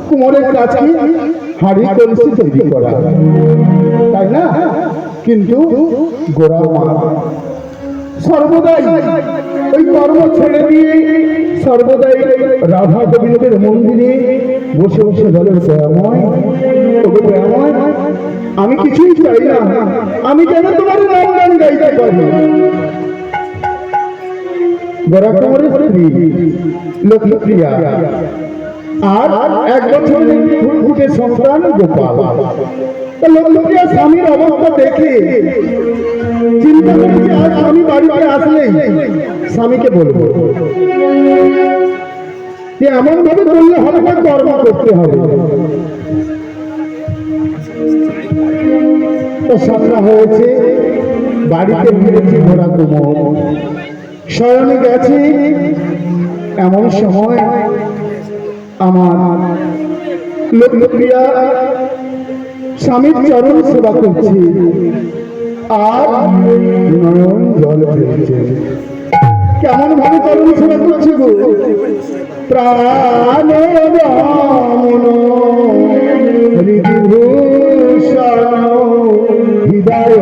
কুমোরের কাছে হাড়ি কলসি তৈরি করা, তাই না? কিন্তু গোড়ার মা সর্বদাই ওই কর্ম ছেড়ে দিয়ে সর্বদাই রাধা গোবিন্দের মন্দিরে বসে বসে বলেন, দয়াময় দয়াময়, আমি কিছুই চাই না, আমি যেন তোমার নাম গান গাইতে পারি। গোরা কুমোরের স্ত্রী লক্ষ্মীপ্রিয়া আর 1 বছরের ফুটফুটে সন্তান গোপাল। লক্ষ্মীপ্রিয়া স্বামীর অবস্থা দেখে চিন্তা করছে, আজ স্বামী বাড়িতে আসলেই স্বামীকে বলবো যে এমন ভাবে বললে হবে না, কর্ম করতে হবে। তো সন্ধ্যা হয়েছে, বাড়িতে ফিরেছে গোরা কুমোর, শয়নে গেছে। এমন সময় আমার লক্ষ্মীপ্রিয়া স্বামীর চরণ সেবা করছে আর নয়ন জল ফেলছে। কেমন ভাবে চরণ সেবা করছে গো? প্রাণ হৃদয়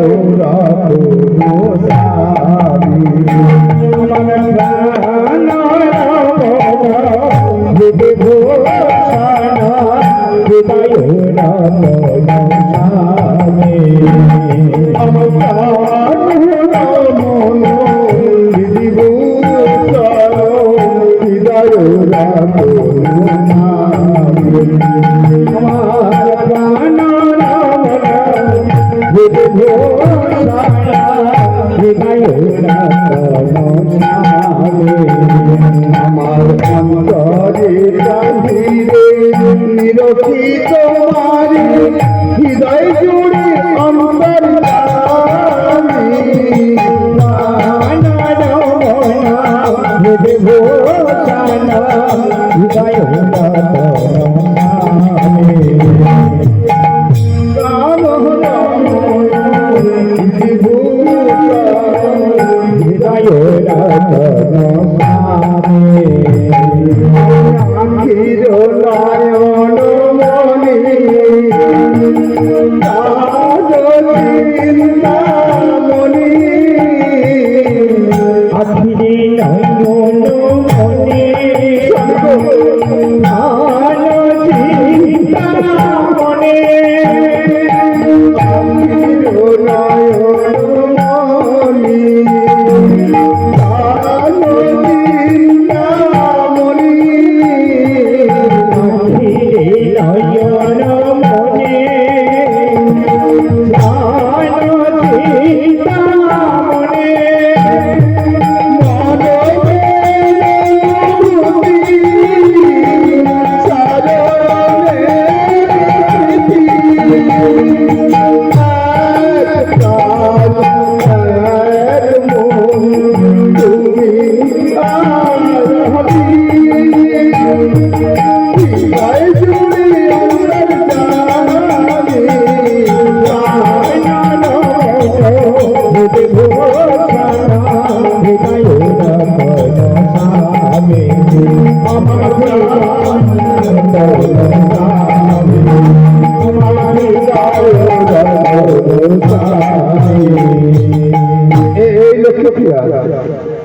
আমার অন্তরে নিরখি তোমার হৃদয় জুড়ে অন্তর হৃদয়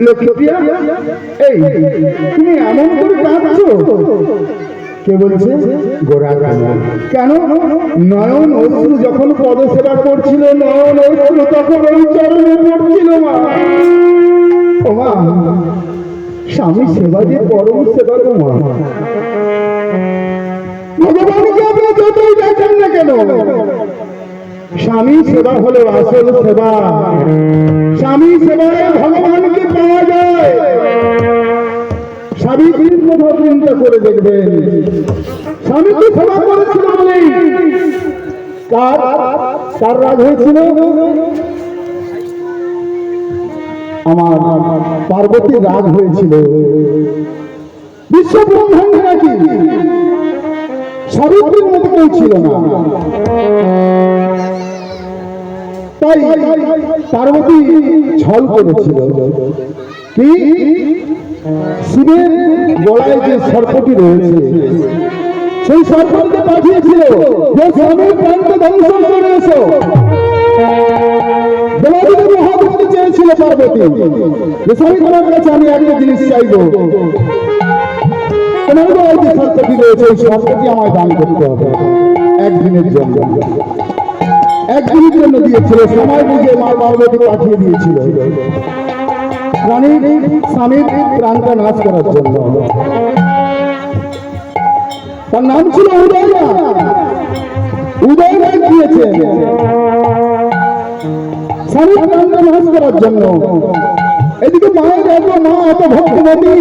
লক্ষ্মীপ্রিয়া, এই তুমি এমন করে কাঁদছো? কে বলছে? গোরা কেন? নয়ন অশ্রু যখন পদসেবা করছিল, নয়ন অশ্রু তখন ওই চরণে পড়ছিল। মা, ও মা, স্বামী সেবা যে পরম সেবা গো মা। ভগবানকে আপনি যতই দেখেন না কেন, স্বামী সেবা হলো আসল সেবা। স্বামী সেবায় ভগবানকে পাওয়া যায়। সাবিত্রীর কথা চিন্তা করে দেখবেন, স্বামীকে সেবা করেছিল বলেই কার রাগ হয়েছিল? আমার পার্বতীর রাগ হয়েছিল। বিশ্ব ব্রহ্মাণ্ডে নাকি সাবিত্রীর মতো কেউ ছিল না। তাই পার্বতী ছল করেছিল। কি? শিবের গলায় যে সর্পটি রয়েছে, সেই সর্পকে পাঠিয়েছিল যে স্বামীর প্রাণকে ধ্বংস করে এসো। দেবাদেবী মহাদেবকে চেয়েছিল পার্বতী যে স্বামী, তোমার কাছে আমি একটা জিনিস চাইবো, তোমার গলায় যে সর্পটি রয়েছে ওই সর্পটি আমায় দান করতে হবে একদিনের জন্য। একদিনের জন্য দিয়েছিল, সময় বুঝে মা পার্বতী পাঠিয়ে দিয়েছিল রানীর স্বামীর প্রাণটা নাশ করার জন্য। তার নাম ছিল উদয়না। উদয়না দিয়েছে স্বামীর প্রাণটা নাশ করার জন্য। এদিকে মায়ের এত মা এত ভক্তিমতী,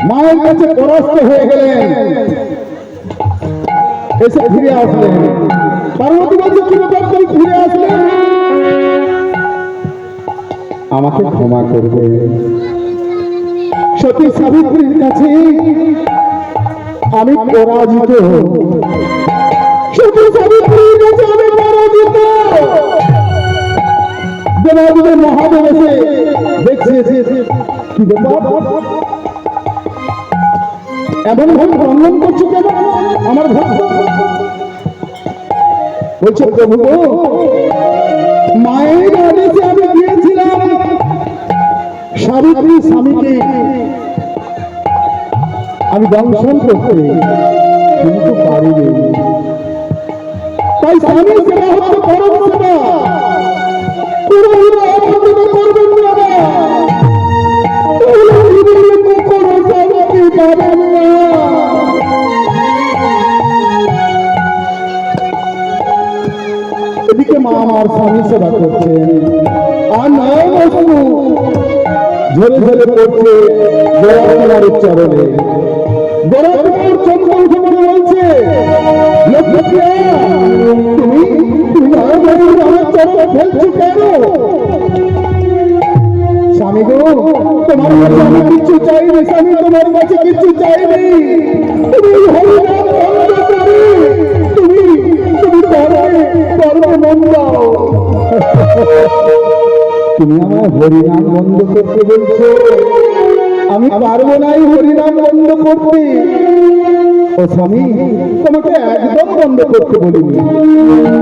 মায়ের কাছে পরাস্ত হয়ে গেলেন, এসে ফিরে আসলেন। পার্বতী বলছে, কি ব্যাপার তুমি ফিরে আসলে? আমাকে ক্ষমা করবে। সতী সাবিত্রীর কাছে আমি পরাজিত। সতী সাবিত্রীর কাছে আমি পরাজিত। দেবাদেবী মহাদেব এসে দেখছে কি ব্যাপার, এমন ভাবে বর্ণন করছো কেন আমার ভক্ত? বলছে, প্রভু মায়ের আদেশে আমি গিয়েছিলাম সাবিত্রী স্বামীকে আমি দংশন করতে, কিন্তু পারিনি। তাই স্বামী সেবা হচ্ছে পরম সেবা। পুরোহিত অবহেলা করবেন না, কোনো স্বামীকে পাবেন না। এদিকে মা আমার স্বামী সেবা করছেন, আর নয়ন অশ্রু ঝরে ঝরে পড়ছে গোরাকুমারের চরণে। গোরাকুমার চন্দ্র উঠে পড়ে বলছে, লক্ষ্মীপ্রিয়া, তুমি আমার চরণে ফেলছো কেন? স্বামী গো, তোমার কাছে আমি কিছু চাইনি স্বামী, তোমার কাছে কিছু চাইনি। তুমি হরিনাম বন্ধ করে তুমি তুমি কর্ম মন দাও। তুমি আমার হরিনাম বন্ধ করতে বলছো? আমি পারবো না এই হরিনাম বন্ধ করতে। ও স্বামী, তোমাকে একদম বন্ধ করতে বলিনি।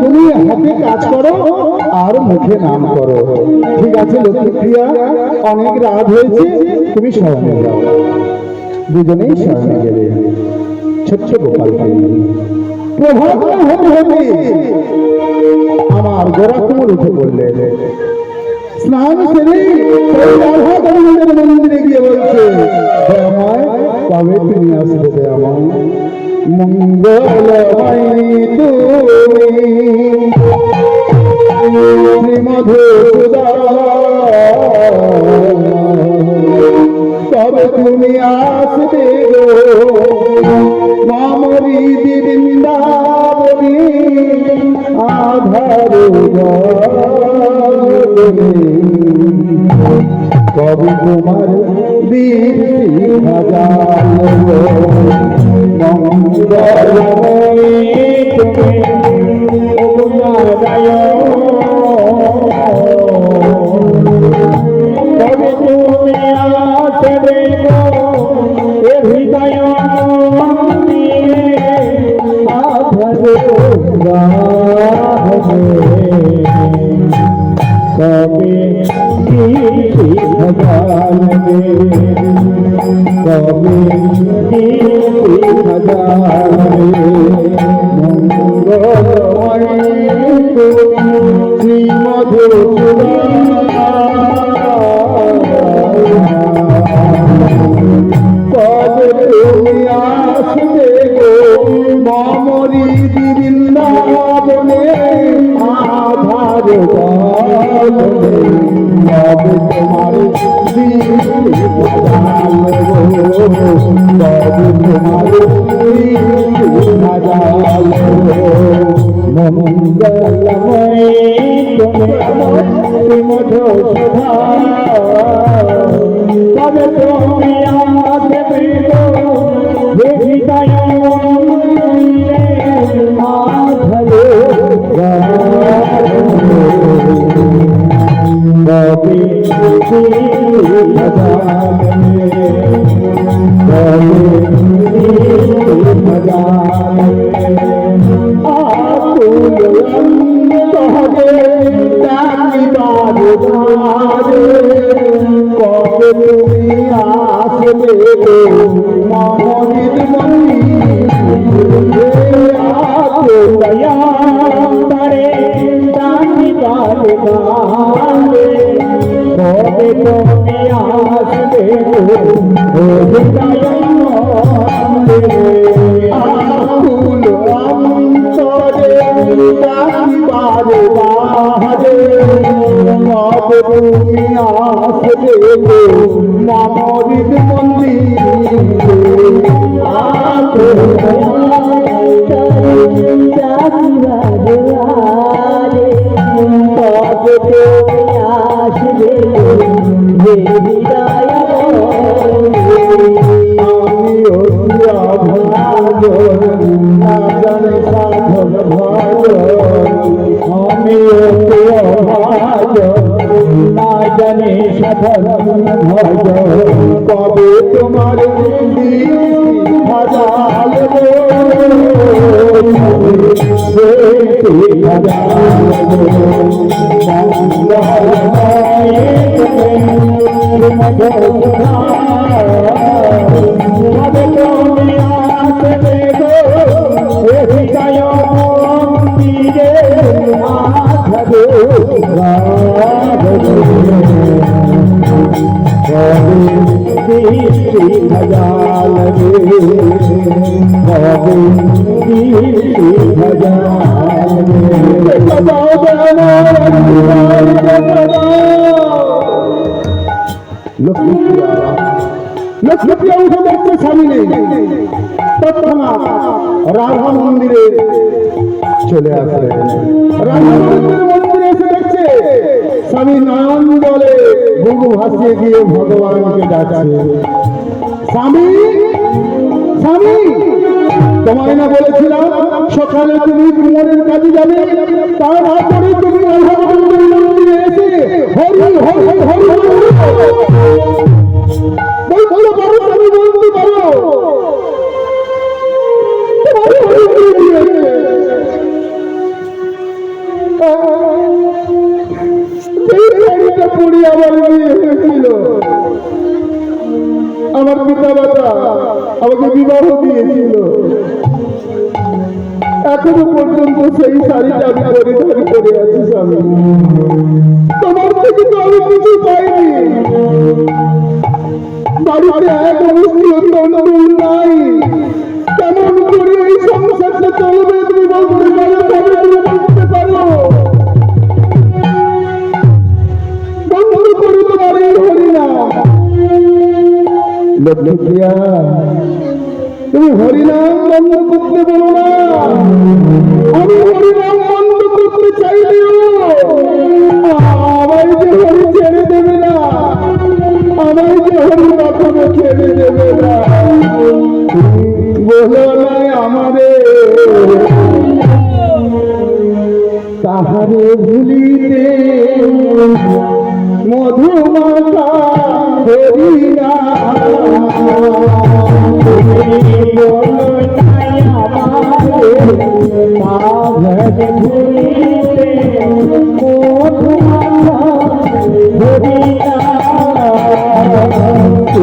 তুমি হাতে কাজ করো আর মুখে নাম করো। ঠিক আছে লক্ষ্মীপ্রিয়া, অনেক রাত হয়েছে, তুমি শয়নে যাও। দুজনেই শয়নে গেলে। ছোট্ট গোপাল প্রভাত হতে হতে আমার গোরা কুমোর উঠে পড়লে। স্নান সেরে মন্দিরে গিয়ে বলছে, দয়াময় কবে তুমি আসবে? দয়াময় মঙ্গলময় তুমি শ্রীমধুসূদন, কবে তুমি আসবে গো মামরি বৃন্দাবনী আধার কবি তোমার দীপ্তি হাজার মঙ্গলময়ী তুমি কবি তুমি আসবে গো এ হৃদয় কবে ভগবান কবে ভগবান শ্রীমধুসূদন, কবে তুমি আসবে গো মামরি বৃন্দাবনে আধার কবে তোমার মঙ্গলময় তুমি মধুসূদন, কবে তুমি আসবে গো হৃদয় কবে তুমি আসবে মমরিত মন্দিরে দয়া তারে ডাকি বাজে কবে তুমি আসবে আকুল অন্তরে ডাকি বাজে বাজে কবে তুমি আসবে মামরিত মন্দিরে আকুল কবে তোমার হাজার লক্ষ্মীপ্রিয়া উঠে দেখতে স্বামী নেই। তৎক্ষণাৎ রাধা মন্দিরে চলে আসলেন। রাধা মন্দিরে এসে দেখছে স্বামী নয়ন বলে বুক ভাসিয়ে গিয়ে ভগবানকে ডাকছে, স্বামী স্বামী, তোমায় না বলেছিলাম সকালে তুমি কুমোরের কাজে যাবে, তারপরে তুমি এসে হরি হরি হরি বলতে পারো, আমি বলতে পারো পড়ি আমার বিয়ে হয়েছিল, আমার পিতা মাতা আমাকে বিবাহ দিয়েছিল, এখনো পর্যন্ত সেই শাড়িটা আমি পরিধান করে আছি স্বামী। তোমার থেকে তো আমি কিছু পাইনি, বাড়িতে এক অবস্থিত নাই, কেমন করে এই সংসারটা চলবে তুমি বলতে পারো, তুমি বলতে পারো। বন্ধ করে তোমার এই হরিনাম, লক্ষ্মীপ্রিয়া তুমি হরিনাম বন্ধ করতে বলো না, আমি হরিনাম বন্ধ করতে চাইলেও আমায় যে হরি ছেড়ে দেবে না, আমায় যে হরি কখনো ছেড়ে দেবে না। বলো না আমারে তাহারে ভুলিতে মধুমাতা হরিনা,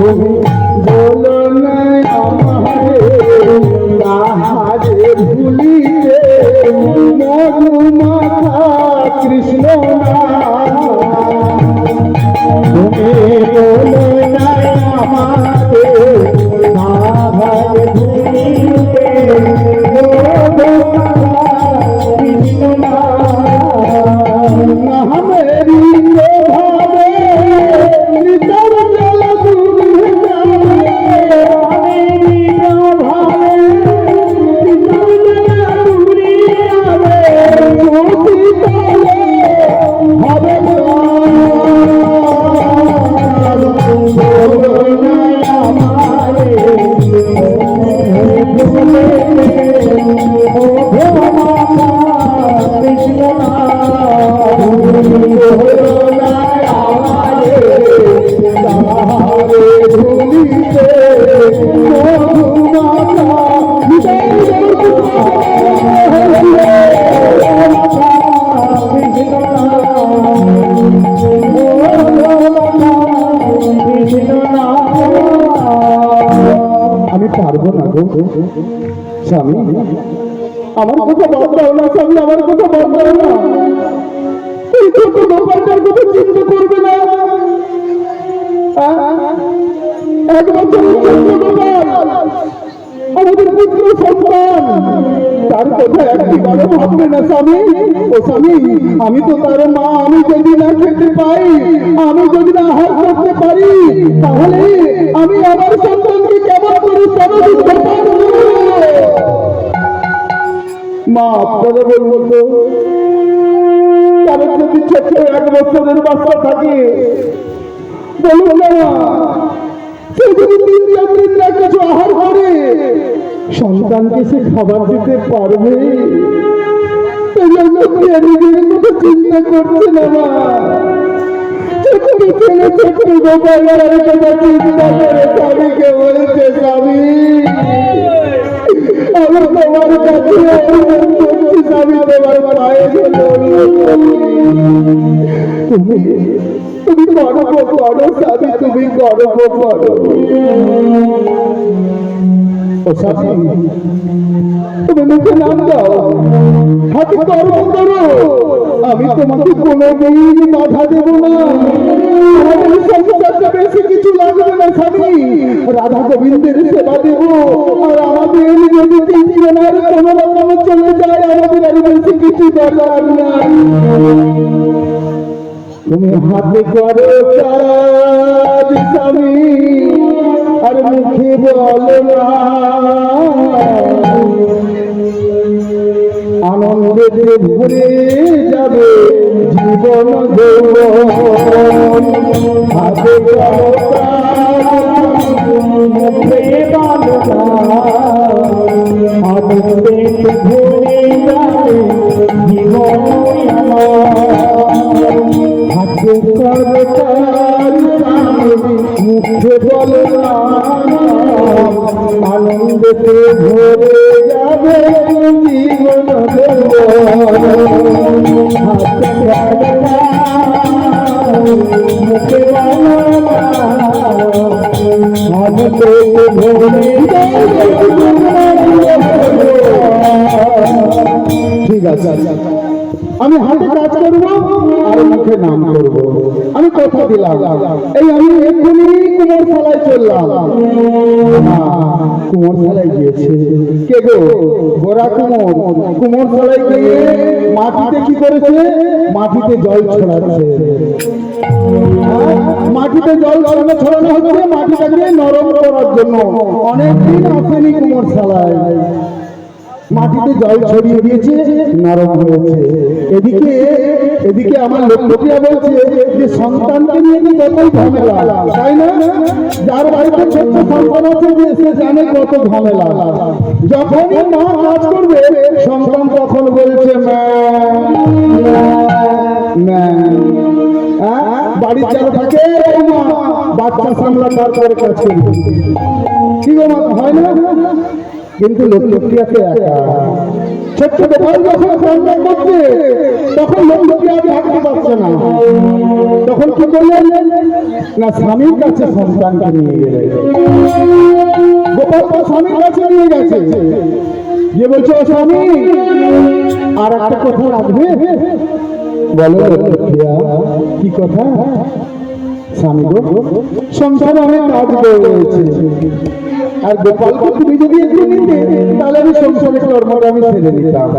তুমি বলো না আমারে তাহারে ভুলিতে মধুমাতা কৃষ্ণ না, তুমি বলো না আমারে তাহারে ভুলিতে কৃষ্ণ না, মেরি ভাবে নিতর জল দূরে যাবে, ভাবে নিতর জল দূরে যাবে, জ্যোতি তলে হবে আমি পারবো না গো স্বামী, আমার কথা বদলাও না স্বামী, আমার কথা বদলাও না, এই ছোট গোপালটার কথা চিন্তা করবে না, এক বছরের ছোট গোপাল আমাদের পুত্র সন্তান, তার কথা একটিবারও ভাববে না স্বামী। ও স্বামী, আমি তো তার মা, আমি যদি না খেতে পাই, আমি যদি না আহার করতে পারি, তাহলে আমি আমার সন্তানকে কেমন করে মা আপনারা বলবো তো, কারণ যদি ছোট এক বছরের বাচ্চা থাকে বলবো না, সে যদি 3 দিন না কিছু আহার করে সন্তানকে সে খাবার দিতে পারবে? নিজের কথা চিন্তা করছে না মা, ছোট ছেলে ছোট গোপালের কথা চিন্তা করে স্বামীকে বলছে, স্বামী আমি তোমার কাছে স্বামী তোমার পায়ে তুমি গর্ব করো স্বামী, তুমি গর্ব করো। ও স্বামী, তুমি মুখে নাম দাও, হাতে গর্ব করো, আমি তোমাকে কোনোদিন বাধা দেব না, আমাদের সংসারটা বেশি কিছু লাগবে না স্বামী, রাধা গোবিন্দের সেবা দেব, আর আমাদের যদি 3 জনের কোনো রকম চলে যায় আমাদের আর বেশি কিছু দরকার নাই। তুমি হাতে করো কাজ স্বামী, আর মুখে বলো না, আনন্দে ভরে যাবে জীবন যৌবন। আনন্দতে ভরে যাবে জীবন মুখে আনন্দতে ভরে ঠিক আছে আমি হাতে কাজ করবো আর মুখে নাম করবো আমি কথা দিলাম এই আমি এক্ষুনি কুমোরশালায় চললাম কুমোরশালায় গিয়েছে কে গো গোরা কুমোরশালায় গিয়ে মাটিতে কি করেছে মাটিতে জল ছড়াচ্ছে মাটিতে জল ছড়ানো হচ্ছে মাটিটাকে নরম করার জন্য অনেকদিন আসেনি কুমোরশালায় মাটিতে জল ছড়িয়ে দিয়েছে নরম হয়েছে এদিকে এদিকে আমার লোকটিয়া বলছে যে সন্তানকে নিয়ে কি কতই ঝামেলা তাই না যার বাড়িতে ছোট্ট সন্তান আছে যে সে জানে কত ঝামেলা যখনই মা কাজ করবে সন্তান তখন বলছে বাড়ির চাল থাকে বাচ্চা সামলা তারপরে কাজ করবে কি হয় না কিন্তু লোকটিয়াকে একা ছোট্ট গোপাল যখন সন্তান করছে তখন লোকটিয়া থাকতে পারছে না তখন কি করলেন না স্বামীর কাছে সন্তানকে নিয়ে গেলে গোপাল তো স্বামীর কাছে নিয়ে গেছে যে বলছে স্বামী আর একটা কথা রাখবে বলো লোকটিয়া কি কথা স্বামী গো সংসারে অনেক কাজ রয়েছে আর গোপালকে তুমি যদি একটু নিতে তাহলে আমি সংসারের কর্মটা আমি ছেড়ে দিতাম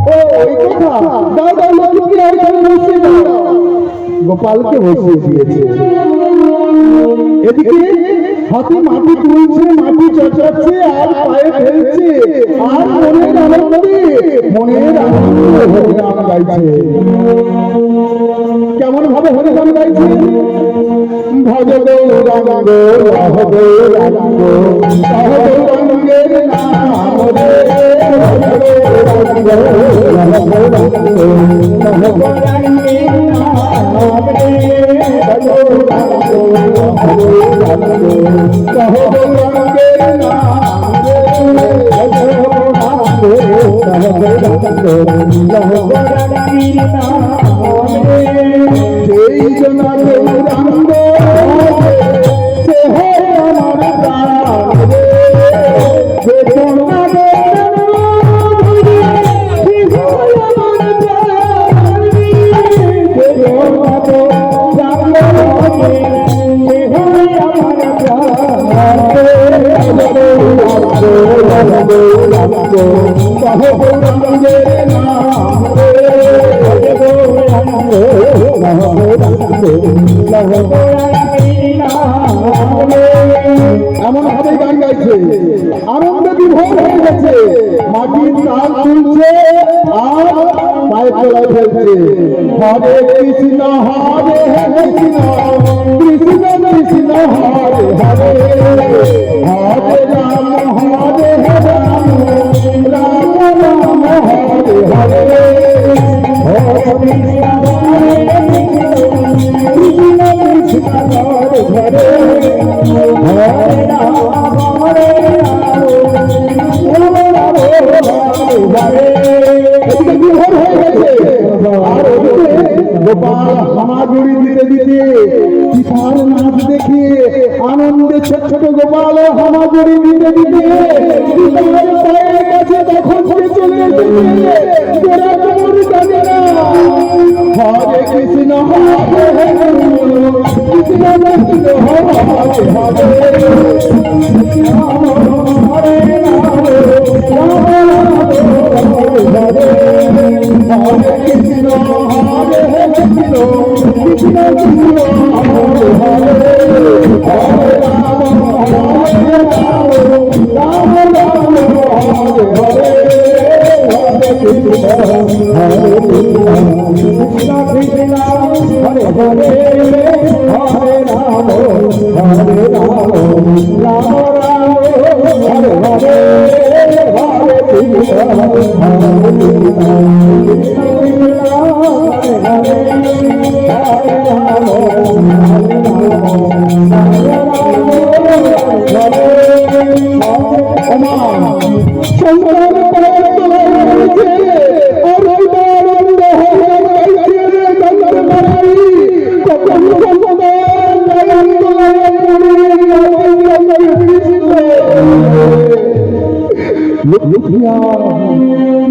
ও ওই কথা দাও দাও লোককে আর আমি বসিয়ে দাও গোপালকে বসিয়ে দিয়েছে এদিকে হাতে মাটি তুলছে মাটি চটাচ্ছে আর পায়ে ফেলছে আর মনের আনন্দে হরিনাম গাইছে কেমন ভাবে হরিনাম গাইছে ভজ গৌরাঙ্গ রহ গৌরাঙ্গ সহ গৌরাঙ্গের নাম রে সেই জন্য গৌরাঙ্গ সে হয় আমার প্রাণ রে এমন ভাবে গান গাইছে আনন্দে বিভোর হয়ে গেছে মাটির তাল তুলছে আর পায়ে তোলায় ফেলছে হরে কৃষ্ণ কৃষ্ণ কৃষ্ণ হরে হরে হরে রাম হরে রাম রাম রাম হরে হরে কৃষ্ণ কৃষ্ণ হরে হরে হরে রাম হরে গোপাল হামাগুড়ি দিতে দিতে পিতার নাচ দেখে আনন্দে ছোট ছোট গোপাল হামাগুড়ি দিতে দিতে পিতার পায়ের কাছে তখন চলে এসেছে হরে কৃষ্ণ হরে কৃষ্ণ কৃষ্ণ হরে হরে হরে হরে কৃষ্ণ হরে কৃষ্ণ কৃষ্ণ কৃষ্ণ হরে হরে হরে রাম হরে রাম রাম রাম হরে হরে হরে কৃষ্ণ হরে কৃষ্ণ কৃষ্ণ কৃষ্ণ হরে হরে হরে রাম হরে রাম রাম রাম হরে হরে হরে কৃষ্ণ হরে কৃষ্ণ কৃষ্ণ কৃষ্ণ হরে হরে হরে রাম হরে রাম রাম রাম লক্ষ্মীপ্রিয়া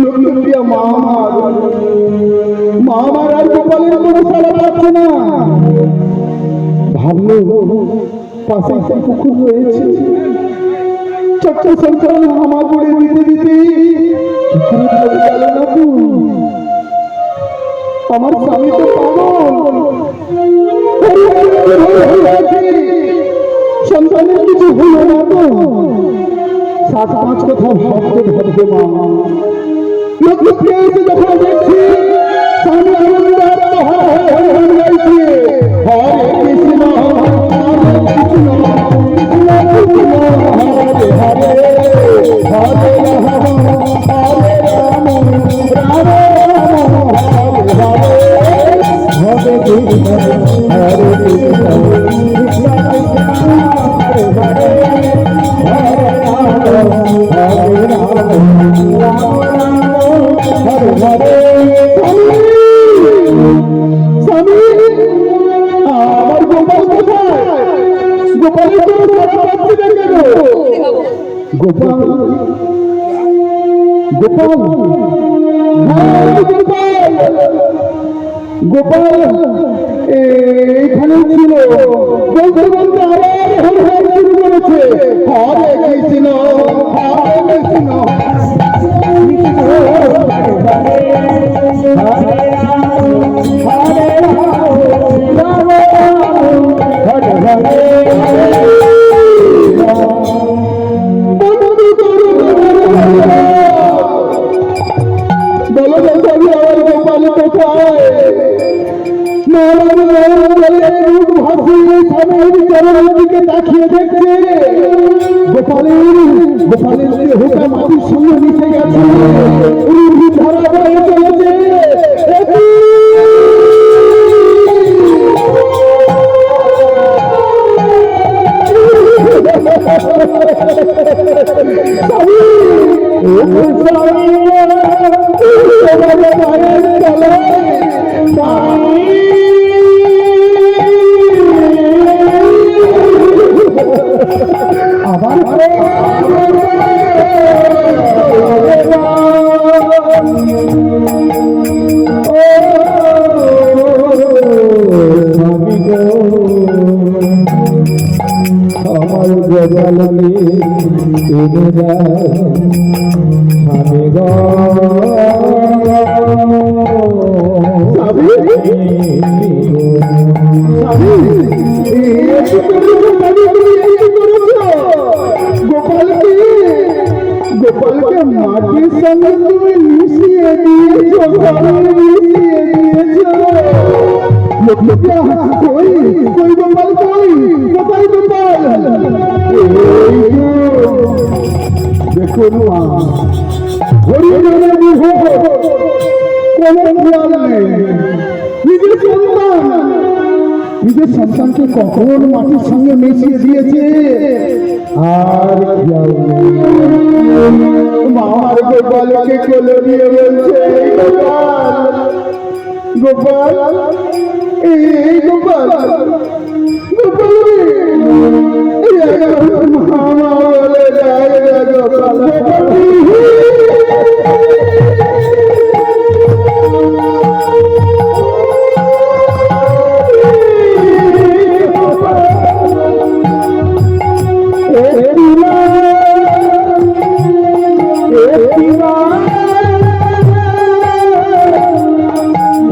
লক্ষ্মীপ্রিয়া মা আমার আর গোপালের কোনো সাড়া পাচ্ছে না। ভাবলো পাশে একটা পুকুর রয়েছে, ছোট্ট সন্তান হামা করে দিতে দিতে গেল না তো। আমার স্বামী তো পাগল, সন্তানের কিছু হলো না তো। 7-5 কথা ভাবতে ভাবতে মা লক্ষ্মীপ্রিয়া এসে যখন দেখছি স্বামী আনন্দ গাইছে হরে কৃষ্ণ গোপাল গোপাল গোপাল এইখানে ছিল, বলতে বলতে আবার শুরু করেছে হরে কৃষ্ণ হরে কৃষ্ণ গোপালের দেহটা মাটির সঙ্গে মিশে গেছে, ধারা বয়ে চলেছে। গোপালকে মাটির সঙ্গে তুমি মিশিয়ে দিয়েছো, কই কই গোপাল কই কোথায় গোপাল? দেখুন মা, হরিজনের বিহ কোনো খেয়াল নেই। নিজের সন্তানকে কখন মাটির সঙ্গে মিশিয়ে দিয়েছে আর খেয়াল নেই। মার গোপালকে কোলে নিয়ে বলছে গোপাল এই গোপাল গোপাল মামা বলে যায় গোপাল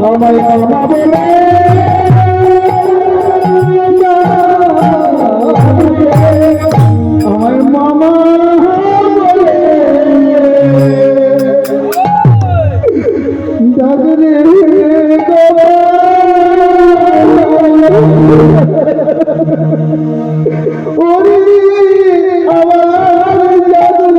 আমায় মামা বলে আমায় মামা বলে ডাকরে ওরে আমার জাদু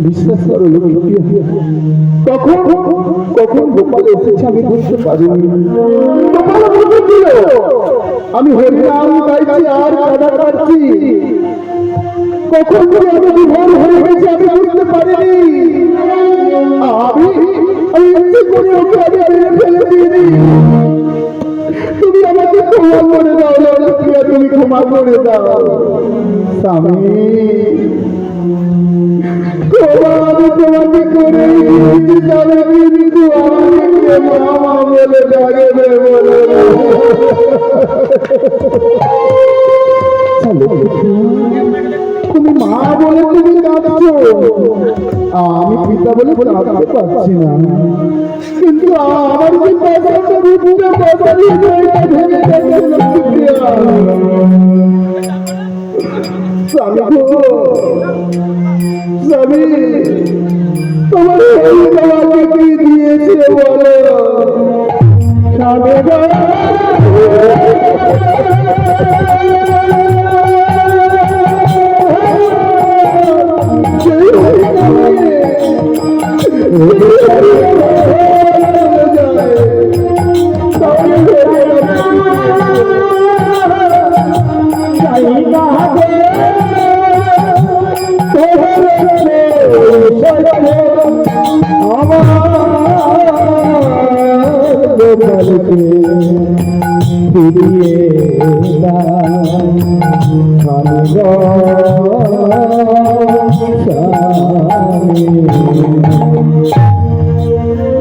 বিশ্বাস করো কখন কখন গোপাল এসেছে আমি বুঝতে পারিনি। আমি হরিনাম গাইছি আর কাদা কাটছি, কখন যে আমি বিভোর হয়ে গেছি আমি বুঝতে পারিনি। আমি ইচ্ছে করে ওকে আমি মেরে ফেলে দিইনি। তুমি আমাকে ক্ষমা করে দাও, তুমি ক্ষমা করে দাও স্বামী। আমি তোমাকে করে কিন্তু আমাকে মামা বলে ডাকবে বলে তুমি মা বলে তুমি কাঁদছো, আমি পিতা বলে কাঁদতে পারছি না। কিন্তু আমার যে পয়সাটা রূপে পয়সা দিয়ে ভেঙে স্বামী তোমার তোমাকে কি দিয়েছে বলো স্বামী।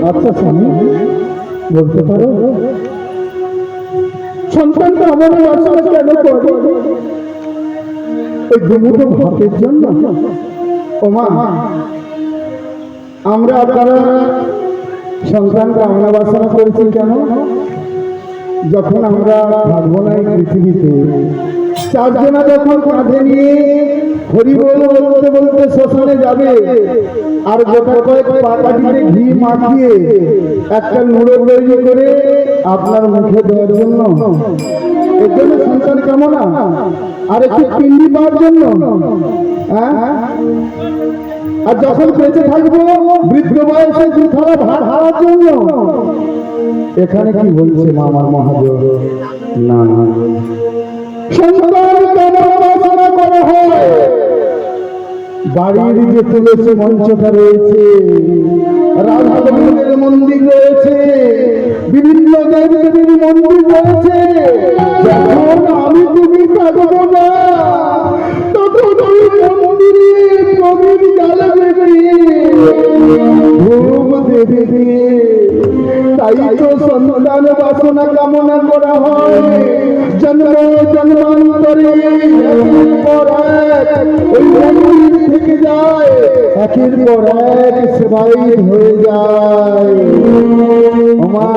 আচ্ছা স্বামী বলতে পারো সন্তানটা আমাদের বাচ্চারা কেন করে? ওই দুমুঠো ভাতের জন্য? ও মা, আমরা আপনারা সন্তানকে আমরা বাসনা করেছি কেন? যখন আমরা থাকবো না এই পৃথিবীতে, চারজনা যখন কাঁধে নিয়ে হরিবোল বলতে বলতে শ্মশানে যাবে, আর গোটা কয়েক পাকাটিতে ঘি মাখিয়ে একটা নুড়ো তৈরি করে আপনার মুখে দেওয়ার জন্য এর জন্য সন্তান কামনা আর একটু পিন্ডি পাওয়ার জন্য, হ্যাঁ? আর যখন বেঁচে থাকবো বৃদ্ধ বয়সে দু থালা ভাত খাওয়ার জন্য। এখানে কি বলছে মা আমার মহাদেব? না, সন্তান কামনা করা হয়। বাড়ির যে তুলসী মঞ্চটা রয়েছে, রাধা গোবিন্দের মন্দির রয়েছে, বিভিন্ন দেবদেবীর মন্দির রয়েছে, যখন আমি তুমি থাকবো না তখন ওই মন্দিরে প্রদীপ জ্বালাবে ধূপ দেবে। তাই তো সন্তান বাসনা কামনা করা হয়। জন্ম জন্মান্তরে একের পর এক ওই মন্দির থেকে যায়, একের পর এক সেবাই হয়ে যায়। মা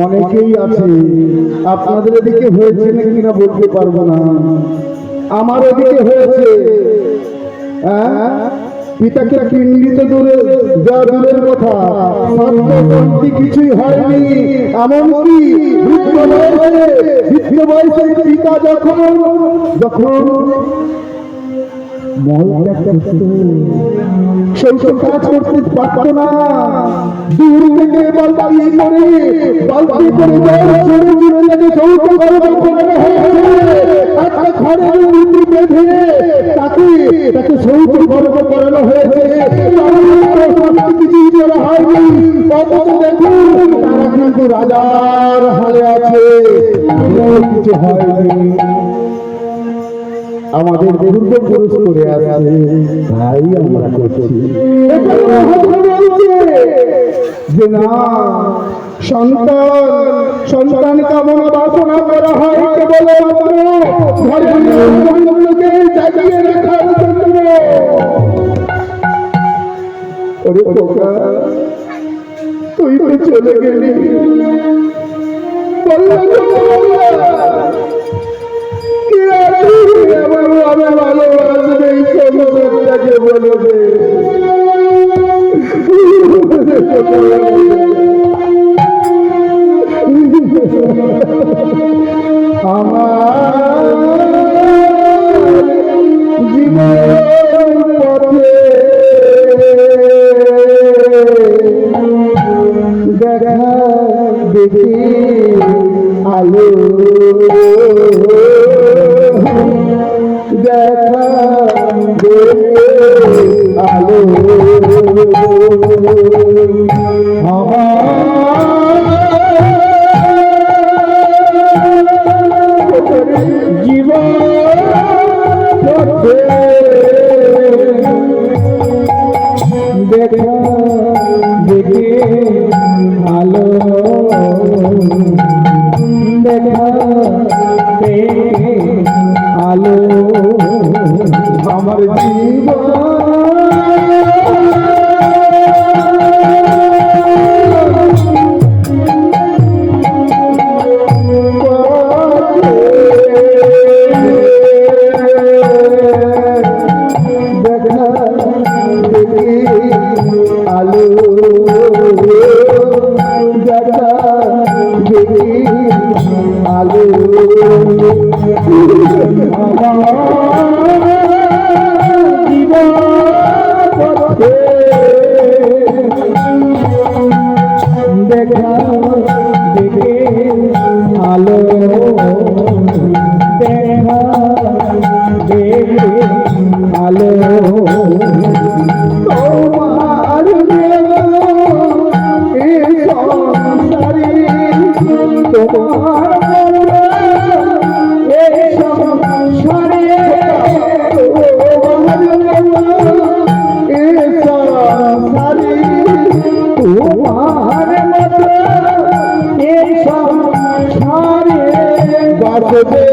অনেকেই আছে, আপনাদের এদিকে হয়েছে না কিনা বলতে পারবো না, আমার এদিকে হয়েছে। পিতাকে পিণ্ডি তো দূরে যা দূরের কথা, সত্যি কিছুই হয়নি। এমনকি বৃদ্ধ বয়সে পিতা যখন কাজ করতে পারত না, দূর থেকে বালতি করে শৌচ করানো হয়েছে। একটা ঘরের মন্দির বেঁধে তাকে শৌচ করানো হয়েছে। কিছুই করা হয়নি। অথচ দেখুন তারা কিন্তু রাজার হালে আছে, কিছু হয়নি। আমাদের পূর্বপুরুষ করে আসছে, ভাই আমরা করছি যে না, সন্তান কামনা বাসনা করা হয় কেবল ঘরের লোককে জাগিয়ে রাখার জন্য। ওরে খোকা, তুই তো চলে গেলি, আমি ভালোবাসবে এই সংসারটাকে বলবে। আমার জীবন পথে দেখা দেখি আলো, দেখা আলো জীবন দেখা দেখে আলো, দেখা দেখে আলো আমার জীবন। দেখা দেখে আলো, দেখা দেখে আলো তোমার সংসারে, তোমার সংসারে তোমার মতো এই সংসারে বাসবে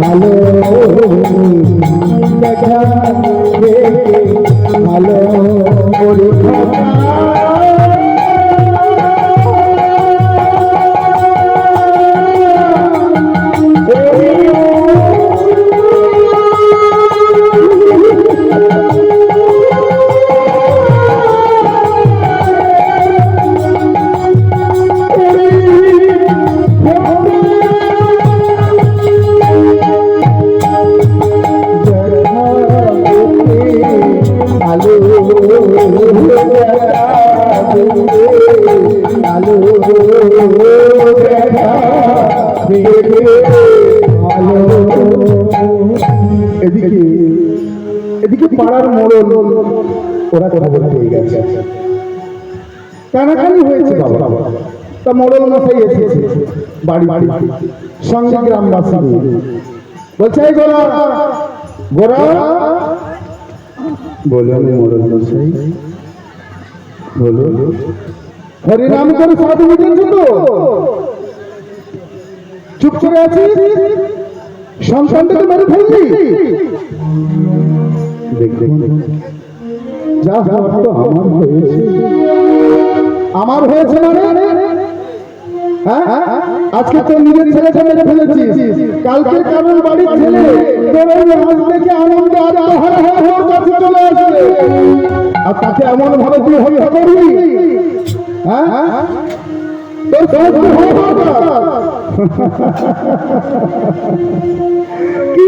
আলো দেখা দেখে আলো দেখা এদিকে এদিকে পাড়ার মোড়ল ওরা কথা বলতে গেছে, কানাকানি হয়েছে বাবা। তা মোড়ল মশাই এসেছে বাড়ি বাড়ি সঙ্গে গ্রামবাসী বলছে, এই গোরা গোরা বলো মোড়ল মশাই বলো, হরিনাম করে সাধু বুঝেছো তো? চুপ করে আছিস, সন্তানটাকে মেরে ফেলবি? দেখুন যা হওয়ার তো আমার হয়েছে, আমার হয়েছে মানে হ্যাঁ আজকে তো নিজের ছেলেকে মেরে ফেলেছিস, কালকে কারোর বাড়ির ছেলে তোর ওই নাচ দেখে আনন্দ আত্মহারা হয়ে ওর কাছে চলে আসবে, আর তাকে এমন ভাবে তুই হত্যা করবি? হ্যাঁ তোর শাস্তি হবে কি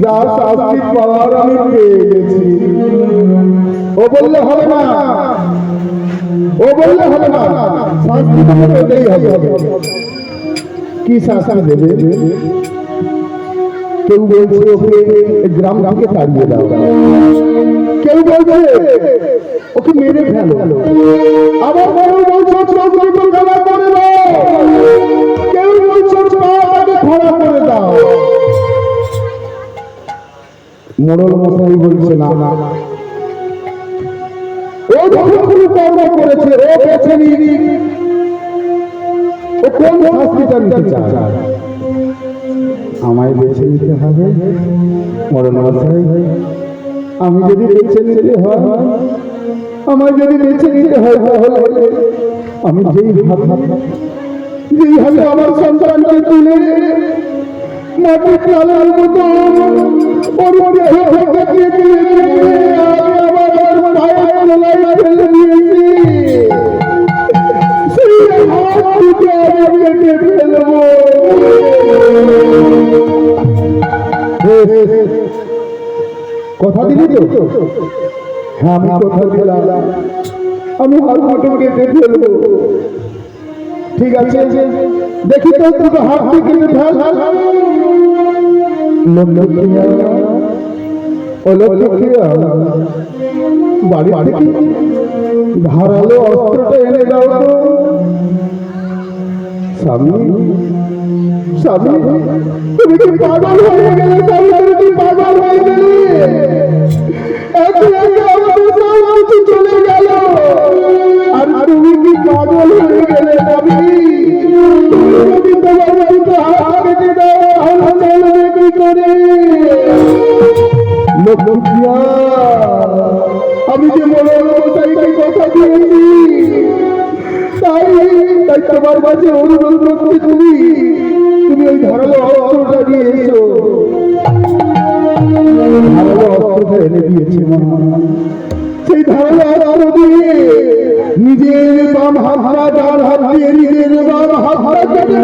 যা শাস্তি পাওয়ার আমি পেয়ে গেছি। ও বললে হবে না, ও বললে হবে না, শাস্তি তো পেতেই হবে। কি শাস্তি দেবে? কেউ বলছে ওকে গ্রাম থেকে তাড়িয়ে দাও, কেউ বলছে ওকে মেরে ফেলো, আবার বলছে চোখ দুটো কালা করে দাও, কেউ বলছে পাটাকে খড়া করে দাও। মোড়ল মশাই বলছে না, ও যখন কোনো কর্ম করেছে ও বেছে নিই, ও কোন শাস্তিটা নিতে চায়? আমায় বেছে নিতে হবে। মোড়ল মশাই আমি যদি বেছে নিতে হয়, আমায় যদি বেছে নিতে হয় তাহলে আমি যেই হাতে আমার সন্তানকে তুলে মাটির কালের মতো ওর দেহ থেকে দিয়ে আমি আমার মায়ের গলায় ফেলে দিয়েছি, সেই হাত দুটো আমি কেটে ফেলবো। কথা দিলি তো? হ্যাঁ আমি কথা দিলাম, আমি হাত দুটো কেটে ফেলবো। ঠিক আছে দেখি তো দুটো হাত কেটে ফেল। বাড়ি থেকে ধারালো অস্ত্রটা এনে দাও তো। স্বামী স্বামী তুমি কি পাগল হয়ে গেলে? স্বামী তুমি কি পাগল হয়ে গেলে? চলে গেল আর তুমি কি পাগল হয়ে গেলে? স্বামী যদি তোমার বাড়িতে হাত কেটে দাও তাহলে চলবে কি করে? আমি যে মোড়ল মশাইকে কথা দিয়েছি তাই তোমার কাছে অনুরোধ করতে তুমি ওই ধারালো অস্ত্রটা নিয়ে এসো। ধারালো অস্ত্রটা এনে দিয়েছে সেই ধারালো অস্ত্র দিয়ে নিজের বাম হাতটা ডান হাত দিয়ে নিজের বাম হাতটা কেটে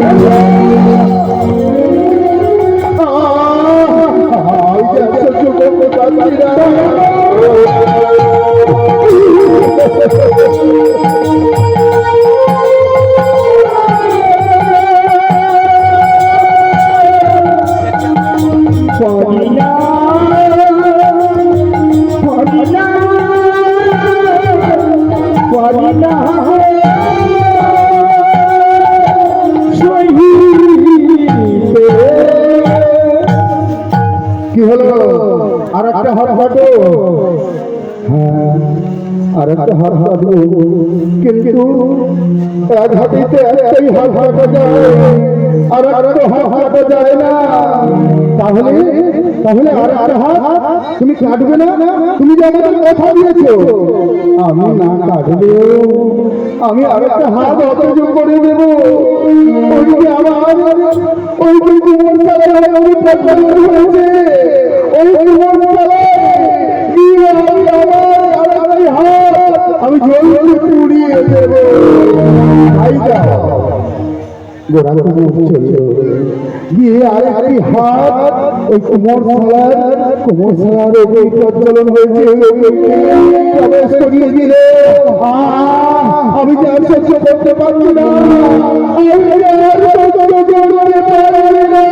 কি হলো? আর একটা হাত কাটো। হ্যাঁ আর একটা হাত কাটবো, কিন্তু এক হাতিতে একটাই হাত কাটা যায়, আর একটা হাত কাটা যায় না। তাহলে তাহলে আর একটা হাত তুমি কাটবে না? তুমি যে আমাদের কথা দিয়েছো আমি না কাটলেও আমি আর একটা হাত অর্জন করে দেবো। ওইদিকে আমার ওই কুমোর চালায় আমি প্রত্যাখ্যান হয়েছে, ওই কুমোর চালায় আমি জলদি পুড়িয়ে দেবো। গোড়া চলল দিয়ে আরেকটি হাত ওই কোমর সালার ওই প্রজ্বলন হয়েছে প্রবেশ করিয়ে দিলে আমি যে আর সহ্য করতে পারছি না, আমি যে আর সহ্য করতে পারছি না।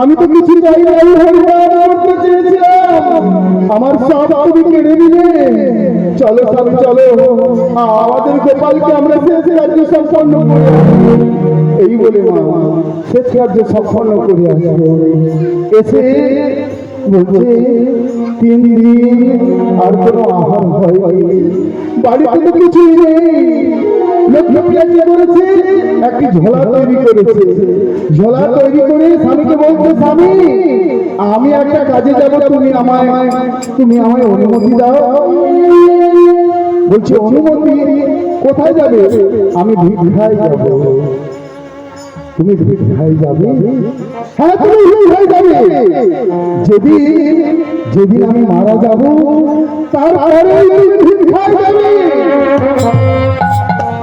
আমি তো কিছু চাই না, চেয়েছিলাম আমার সব তুমি কেড়ে নিলে। চলো স্বামী চলো, আমাদের গোপালকে আমরা শেষ কার্য সম্পন্ন করে এই বলে মা শেষ কার্য সম্পন্ন করে আসবো। এসে বলছে 3 দিন আর কোনো আহার হয়নি, বাড়িতে তো কিছুই নেই। করেছে একটি ঝোলা তৈরি করেছে, ঝোলা তৈরি করে স্বামীকে বলছে, স্বামী আমি একটা কাজে যাব, তুমি আমায় অনুমতি দাও। বলছে অনুমতি? কোথায় যাবে? আমি ভিক্ষায় যাব। তুমি ভিক্ষায় যাবে? হ্যাঁ তুমি ভিক্ষায় যাবে। যেদিন আমি মারা যাব তারপরে ভিক্ষায় যাবে।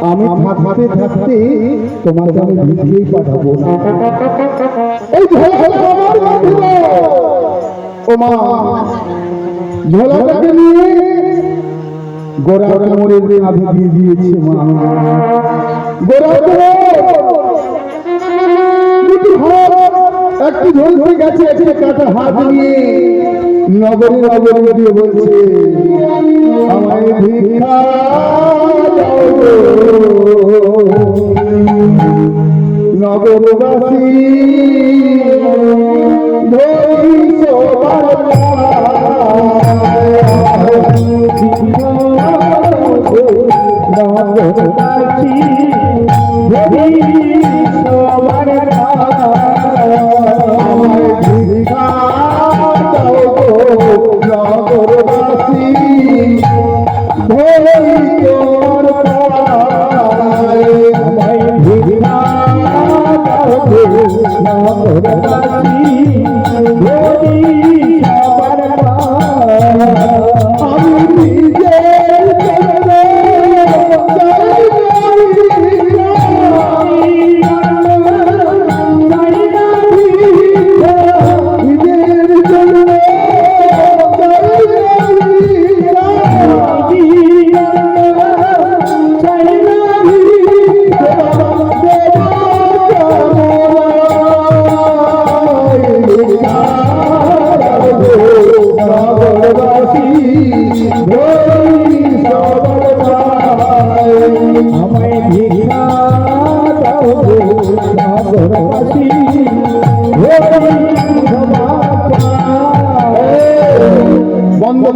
আমি থাকতে থাকতে তোমাকে আমি ভিক্ষেই পাঠাবো না। এই ও মা ঝোলাটাকে নিয়ে গোড়া কোমরের কাঁধে দিয়ে দিয়েছে মা। গোড়া একটি ঝোলতে গেছে, একটা কাটা হাত নিয়ে নগরে দিয়ে বলছে, আমায় ভিক্ষা দাও নগরবাসী।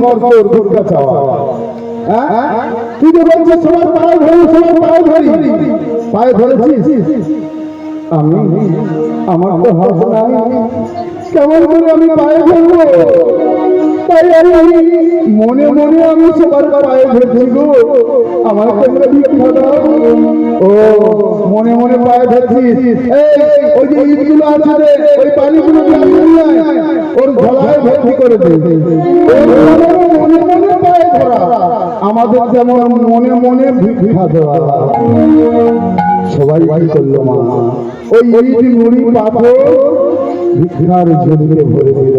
কর তোর ভিক্ষা চাওয়া। হ্যাঁ, তুই যে বলছিস সবার পায়ে ধরি, সবার পায়ে ধরি, পায়ে ধরেছিস? আমি আমার তো হাত নাই, কেমন করে আমি পায়ে ধরবো? তাই আমি মনে মনে আমি সবার পায়ে ধরছি গো, আমার তোমরা ভিক্ষা দাও। ও মনে মনে পায়ে ধরছিস? ওই যে ইটগুলো আছে রে, ওই পানিগুলো ওর গলায় ভর্তি করে দে। মনে মনে পায়ে ধরা, আমাদের যেমন মনে মনে ভিক্ষা দেওয়া। সবাই কি করলো মা? ওই ইট নুড়ি পাথর ভিক্ষার ঝুলিতে ভরে দিল।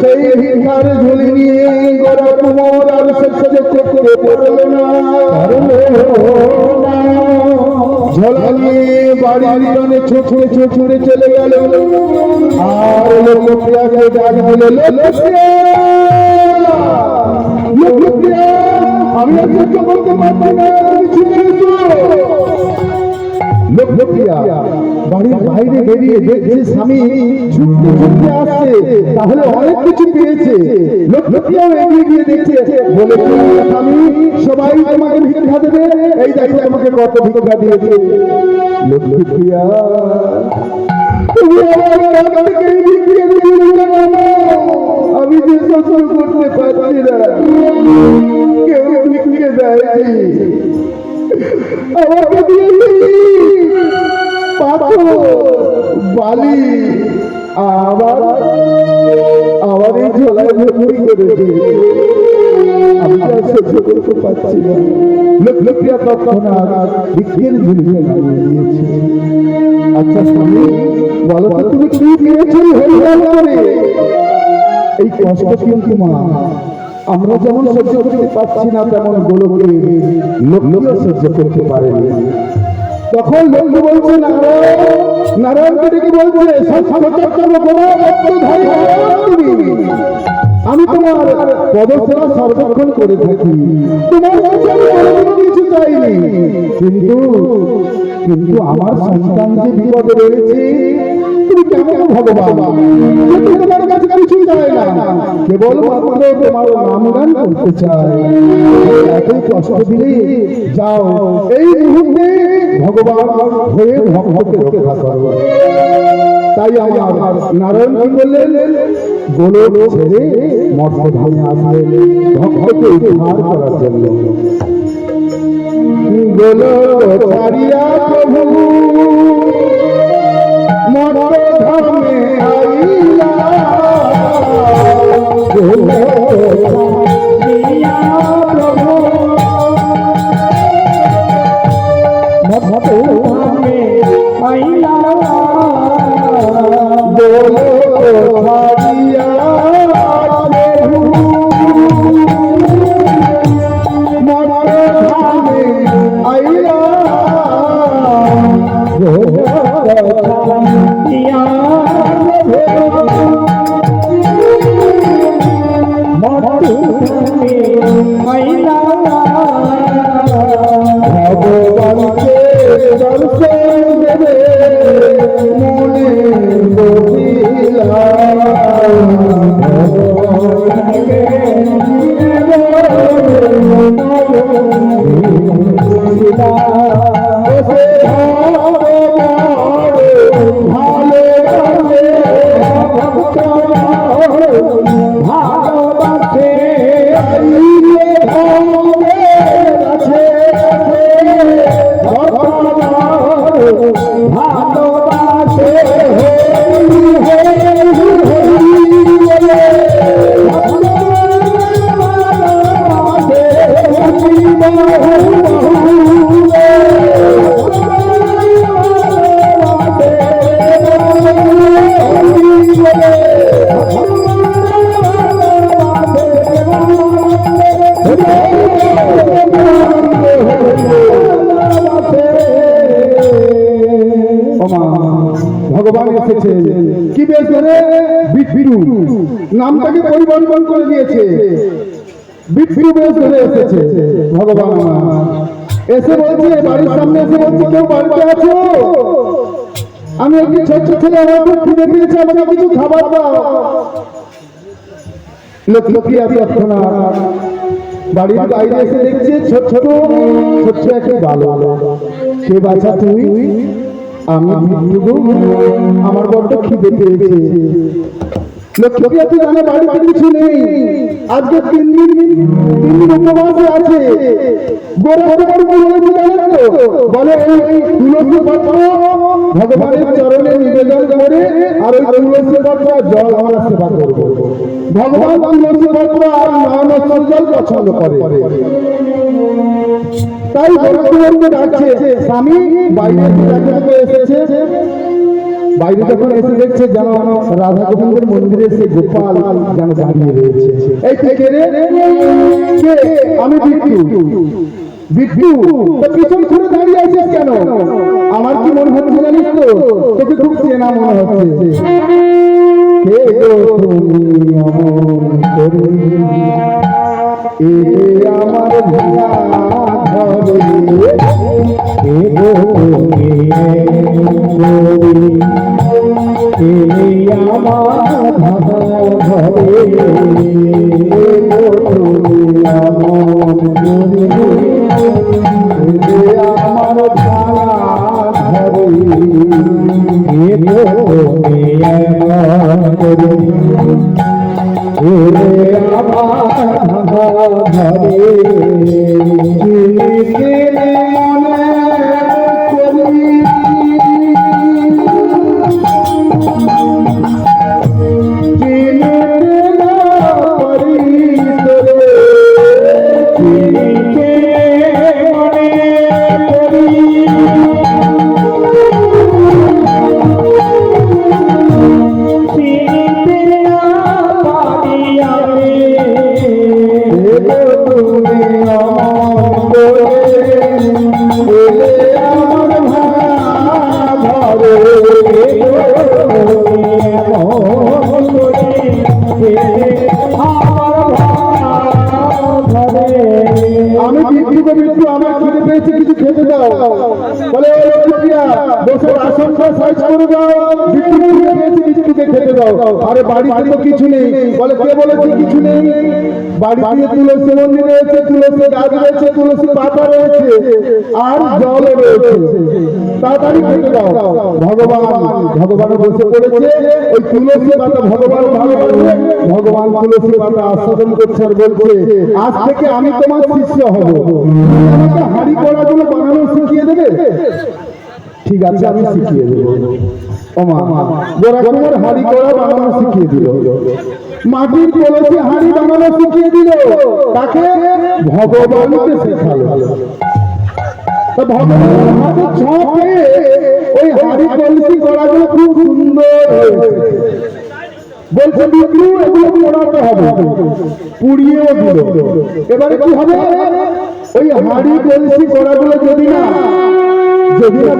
সেই ভিক্ষার ঝুলি নিয়ে গোরা কুমোর আর শেষে করতে পারল না, ঝোলা নিয়ে বাড়ির জনে ছুটে ছুটে চলে গেল। আর লোকপ্রিয়াকে ডাক দিল, লোকপ্রিয়া, আমি আর সহ্য করতে পারছি না, তুমি ছুটে এসো। লোকপ্রিয়া বাড়ির বাইরে বেরিয়ে দেখছে স্বামী ছুটতে ছুটতে আসছে, তাহলে অনেক কিছু পেয়েছে। লোকপ্রিয়াও এগিয়ে গিয়ে দেখছে, বলে স্বামী সবাই তোমাকে ভিক্ষা দেবে, এই দেখো তোমাকে কত ভিক্ষা দিয়েছে। লোকপ্রিয়া তুমি আমার কাছ থেকে এই ভিক্ষা দিলে কেন? আমি যে সহ্য করতে পারছি না, কেউ ভিক্ষা দেয় আমাকে দিয়েছি পাথর বালি, আবার এই ঝোলায় ভর্তি করে দিয়ে আমি সহ্য করতে পারছি না। লোকপ্রিয়া তৎক্ষণাৎ ভিক্ষের ঝুলিতে নামিয়ে দিয়েছে। আচ্ছা স্বামী, বলো তো তুমি কি পেয়েছো করে? এই কষ্ট কিন্তু মা আমরা যেমন সহ্য করতে পারছি না, তেমন গোলকে লোকও সহ্য করতে পারেনি। তখন লোক বলছে নারায়ণকে ডেকে বলছে, আমি তোমার পদসেবা সর্বক্ষণ করে থাকি, তোমার কিছু চাইনি, কিন্তু আমার সন্তান যে বিপদে রয়েছে, তুমি কেমন ভগবান তোমার কাছে কিছু চাই না, কেবল মাত্র তোমার নাম গান করতে চাই। এতই কষ্ট দিলে যাও, এই মুহূর্তে ভগবান হয়ে ভক্তকে রক্ষা করো। তাই আমার নারায়ণ কি বললেন, গোলক ছেড়ে মর্তধামে আসলেন ভক্তকে উদ্ধার করার জন্য। গোলক ছাড়িয়া প্রভু মর্তধামে আইলা, ভগবান এসেছে কি বেশ করে বিট্টু নামটাকে পরিবর্তন করে দিয়েছে, বিট্টু বেশ করে এসেছে ভগবান। এসে বলছে বাড়ির সামনে এসে বলছে, কেউ বাড়িতে আছো? আমি একটি ছোট্ট ছেলে, আমার খুব খিদে পেয়েছে, আমাকে কিছু খাবার দাও। লক্ষ্মীপ্রিয়া তৎক্ষণাৎ বাড়ির বাইরে এসে দেখছে ছোট ছোট্ট একটা বালক। সে বাচ্চা তুই? আমি বিদ্যু, আমার বড্ড খিদে পেয়েছে। লক্ষ্মীপ্রিয়া তুই জানে বাড়িতে কিছু নেই, আজকে তিন দিন উপবাসে আছে। বলে তুলসী পত্র ভগবানের চরণে নিবেদন করে আর ওই তুলসী পত্র জল আমরা সেবা করব। ভগবান তুলসী পত্র আর নয়ন জল পছন্দ করে। তাই গোরক্ষনাথকে ডাকছে, স্বামী বাইরে এসেছে। বাইরে যখন এসে দেখছে যেন রাধা গোবিন্দের মন্দিরে সে গোপাল যেন দাঁড়িয়ে রয়েছে। এই থেকে আমি বিট্টু পিছন ঘুরে দাঁড়িয়ে আছিস কেন? আমার কি মনে হচ্ছে জানিস তো, তোকে খুব চেনা মনে হচ্ছে। কে গো তুমি অমন করে আমার ভাঙা ঘরে, কে গো তুমি আমার ভাঙা ঘরে, আমার খিদে পেয়েছে, কিছু খেতে দাও। বলে বসে আসনটা সাইজ করে দাও, বিট্টুকে খেতে দাও। আরে বাড়িতে তো কিছু নেই। বলে কে বলেছে কিছু নেই? বাড়িতে তুলসী মন্দির রয়েছে, তুলসী গাছ রয়েছে, তুলসী পাতা রয়েছে আর জল রয়েছে, তাড়াতাড়ি খেতে দাও। ভগবান বসে পড়েছে, ওই তুলসী পাতা ভগবান ভালোবাসে। ভগবান তুলসী পাতা আস্বাদন করছে আর বলছে, আজ থেকে আমি তোমার শিষ্য হব, আমাকে হাঁড়ি কড়াগুলো বানানো শিখিয়ে দেবে? ঠিক আছে, আমি শিখিয়ে দেবো। গোরক্ষনাথ হাঁড়ি কড়া বানানো শিখিয়ে দিল, মাটির কলসি হাঁড়ি বানানো শিখিয়ে দিল, তাকে ভগবানকে শেখালো। ভগবানের হাতে ছোঁকে ওই হাঁড়ি কলসি কড়াগুলো খুব সুন্দর হয়েছে। বলছে বিট্টু, এগুলো পোড়াতে হবে। পুড়িয়েও দিল। এবারে কি হবে? ওই হাঁড়ি কলসি কড়াগুলো যদি না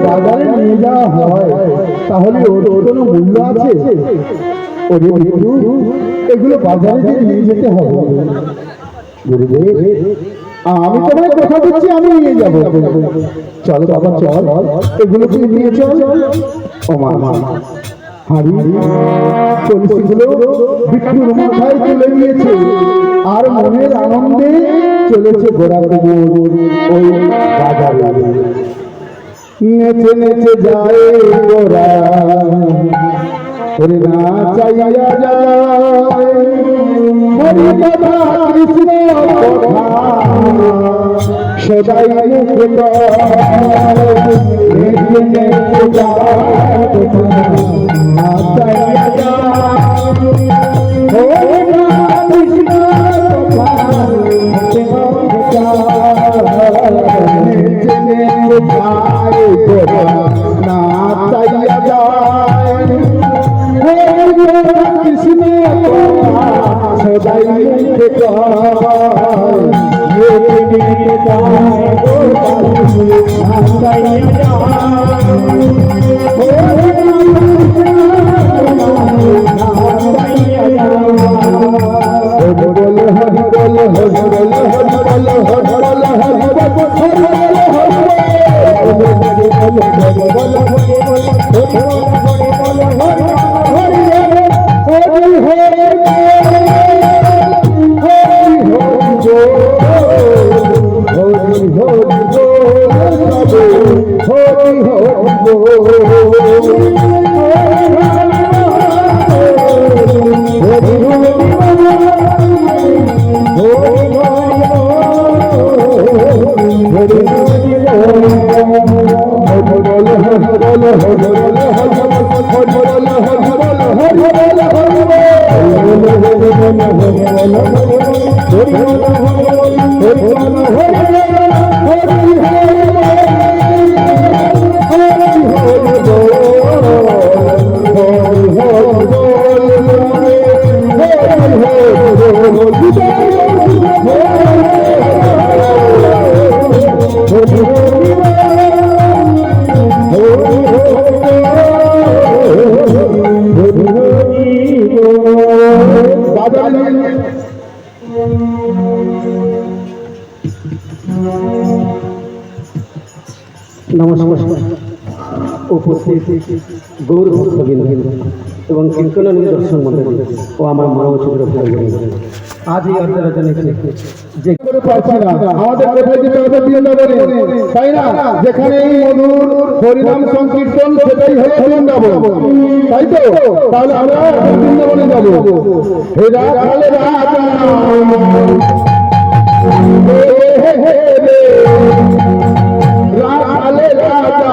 বাজারে নিয়ে যাওয়া হয় তাহলে ওর কোনো মূল্য আছে? ওরে বিট্টু, এগুলো বাজারে নিয়ে যেতে হবে। গুরুদেব, আমি তোমায় কথা দিচ্ছি, আমি নিয়ে যাবো। চলো বাবা চল, এগুলো তুমি নিয়ে চল। হাঁড়ি কলসিগুলো বিট্টুর মাথায় তুলে নিয়েছে আর মনের আনন্দে চলেছে গোরাকুমোর ওই বাজারে। নেচে নেচে যায় গোরা, ওরে নাচাইয়া যায় হরি কথা কৃষ্ণ কথা সদাই মুখে নেচে নেচে যায় নাচাইয়া যায় হরি কথা কৃষ্ণ কথা নেচে নেচে যায় গোরা নাচাইয়া যায় কৃষ্ণ সদাই মুখে নমস্কার উপস্থিত গৌর ভক্তবৃন্দ এবং কীর্তনের দর্শন মন্ডলী ও আমার মনোচিত্র ভাই আজ এই অর্থরাজনীতি যে করে পারছি না, আমাদের কোথায় যেতে হবে বৃন্দাবনে, তাই না? যেখানে এই মধুর হরিনাম সংকীর্তন সেটাই হলো বৃন্দাবন, তাই তো? তাহলে আমরা বৃন্দাবনে যাবো। হে রাখালে রাজা, রাখালে রাজা,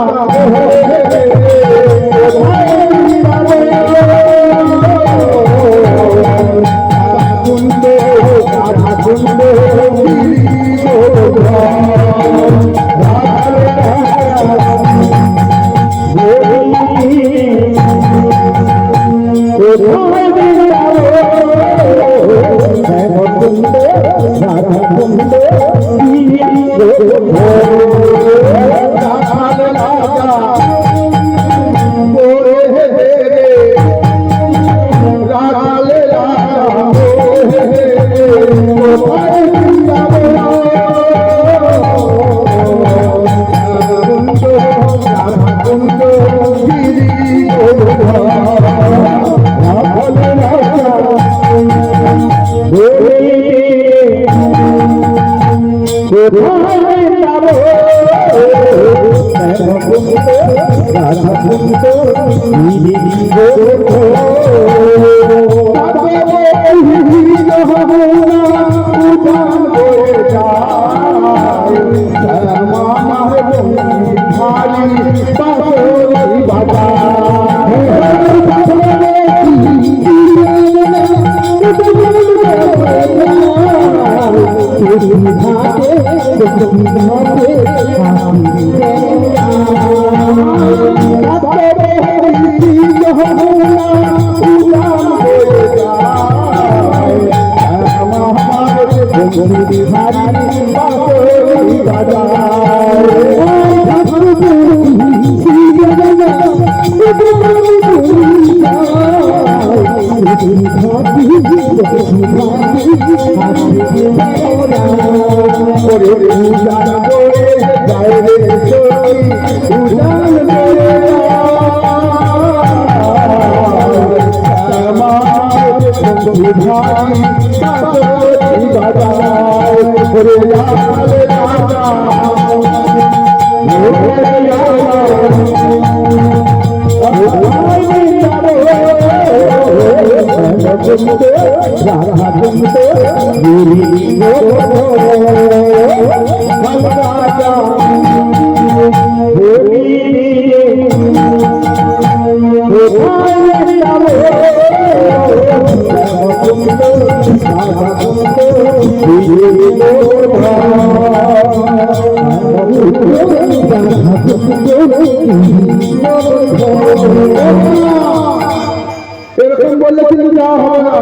এরকম বললে কিন্তু যাওয়া হবে না।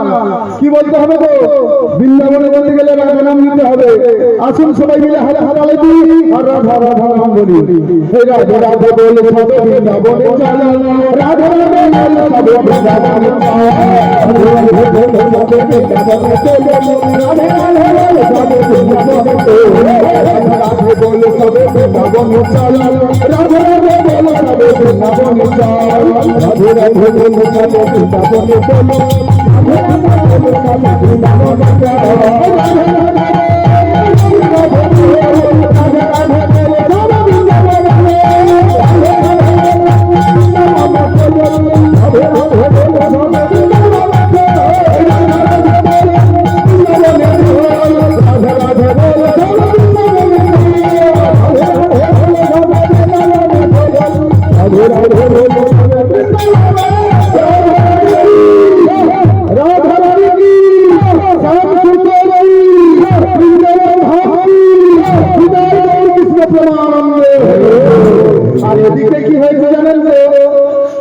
কি বলতে হবে গো? বৃন্দাবনে বলতে গেলে রাধা নাম নিতে হবে। আসুন সবাই মিলে হাতে হাতালে দিই আর রাধা রাধা নাম বলি। হে রাধে রাধে বলে সবে বৃন্দাবনে চল, রাধে রাধে বলে সবে বৃন্দাবনে চল, রাধে রাধে বলে সবে বৃন্দাবনে চল, রাধে রাধে বলে সবে বৃন্দাবনে চল, রাধে বলে সবে বৃন্দাবনে চল, রাধে রাধে বলে সবে বৃন্দাবনে চল, রাধে রাধে বলে সবে বৃন্দাবনে চল, রাধে রাধে বলে সবে বৃন্দাবনে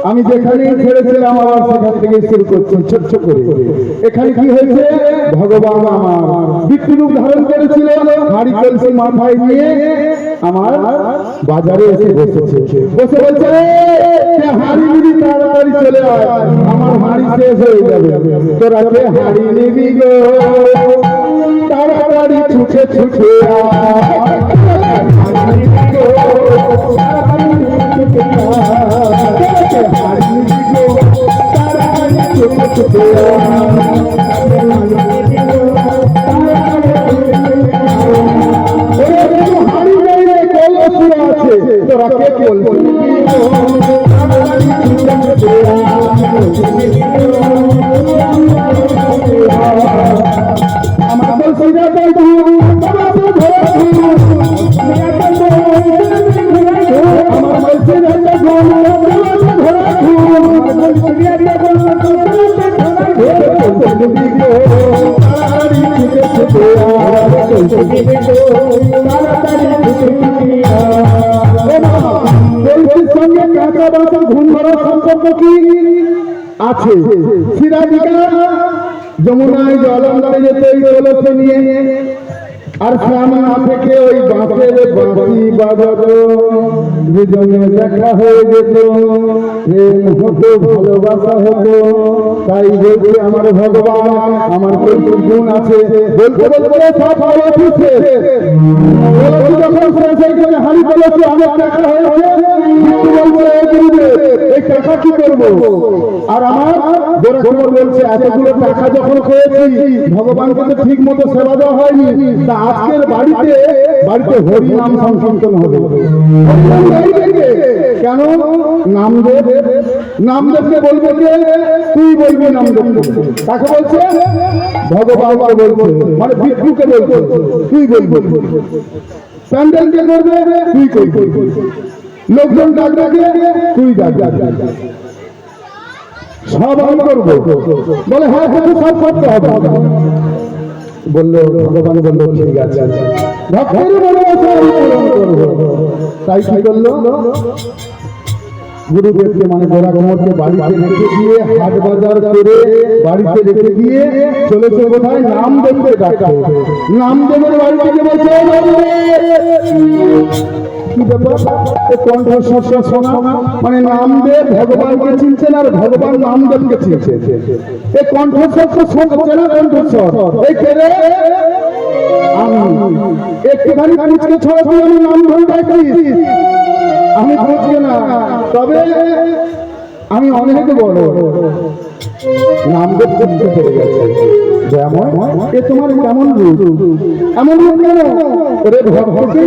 আমি যেখানে ছেড়েছিলাম আবার সেখান থেকে শুরু করছি ছোট্ট করে। এখানে কি হয়েছে? ভগবান আমার বিষ্ণুরূপ ধারণ করেছিল, হাড়ি কলসি মাথায় নিয়ে আমার বাজারে এসে বসেছে। বসে বলছে, হাড়ি নিবি তাড়াতাড়ি চলে আয়, আমার হাড়ি শেষ হয়ে যাবে, তোরা কে হাড়ি নিবি গো, তাড়াতাড়ি ছুটে ছুটে আয়। তোরা কে বলবি আমার বলছিরা সঙ্গে কাঁচা বাসা ঘুম ধরার সম্পর্ক কি আছে? সিরাজিকা যমুনায় জল আনতে যেত ওই কলসে নিয়ে, আর সামনে থেকে ওই বাঁশের বাঁশি বাজাতো, দুজনে দেখা হয়ে যেত, প্রেম হতো, ভালোবাসা হতো। তাই বলছে আমার ভগবান আমার কৌতুক গুণ আছে। বলতে বলতে সব ভালো উঠছে, যখন শেষ হয়ে গেলে হারি কলসে আমার দেখা হয়েছে। এই টাকা কি করবো? আর আমার গোরখপুর বলছে এতগুলো টাকা যখন খেয়েছি ভগবানকে তো ঠিক মতো সেবা দেওয়া হয়নি, তা আজকের বাড়িতে হরি নাম সংকীর্তন হবে। কেন? নামদেবকে বলবে যে তুই বলবি নামদেব, তাকে বলছে ভগবানকে বলছে, মানে বিষ্ণুকে বলছে তুই বলবি। প্যান্ডেলকে করবে তুই করবি, লোকজন ডাক ডাকে তুই ডাক সব আমি করবো। বলে হ্যাঁ হ্যাঁ সব করতে হবে। বললো ভগবান বললো ঠিক আছে, ভক্তের ভালোবাসা আমি পূরণ করবো। তাই কি করলো? গুরুদেবকে মানে গোরখপুরকে বাড়িতে রেখে দিয়ে হাট বাজার করে বাড়িতে রেখে দিয়ে চলেছে কোথায়? নামদেবকে ডাকতে। নামদেবের বাড়িতে গিয়ে বলছে কি ব্যাপার? কণ্ঠস্বর শোনা, মানে নামদেব ভগবানকে চিনছেন আর ভগবান নামদেবকে চিনছে। এই কণ্ঠস্বর শোনাচ্ছে না? কণ্ঠস্বর এই কেড়ে আমি একটুখানি পুচকে ছড়া দিয়ে আমি নাম ধরে ডাকি, আমি বুঝবে না, তবে আমি অনেক বড়। নামদেব চিনতে পেরে গেছে যেমন এ তোমার কেমন রূপ, এমন রূপ কেন? ওরে ভক্তকে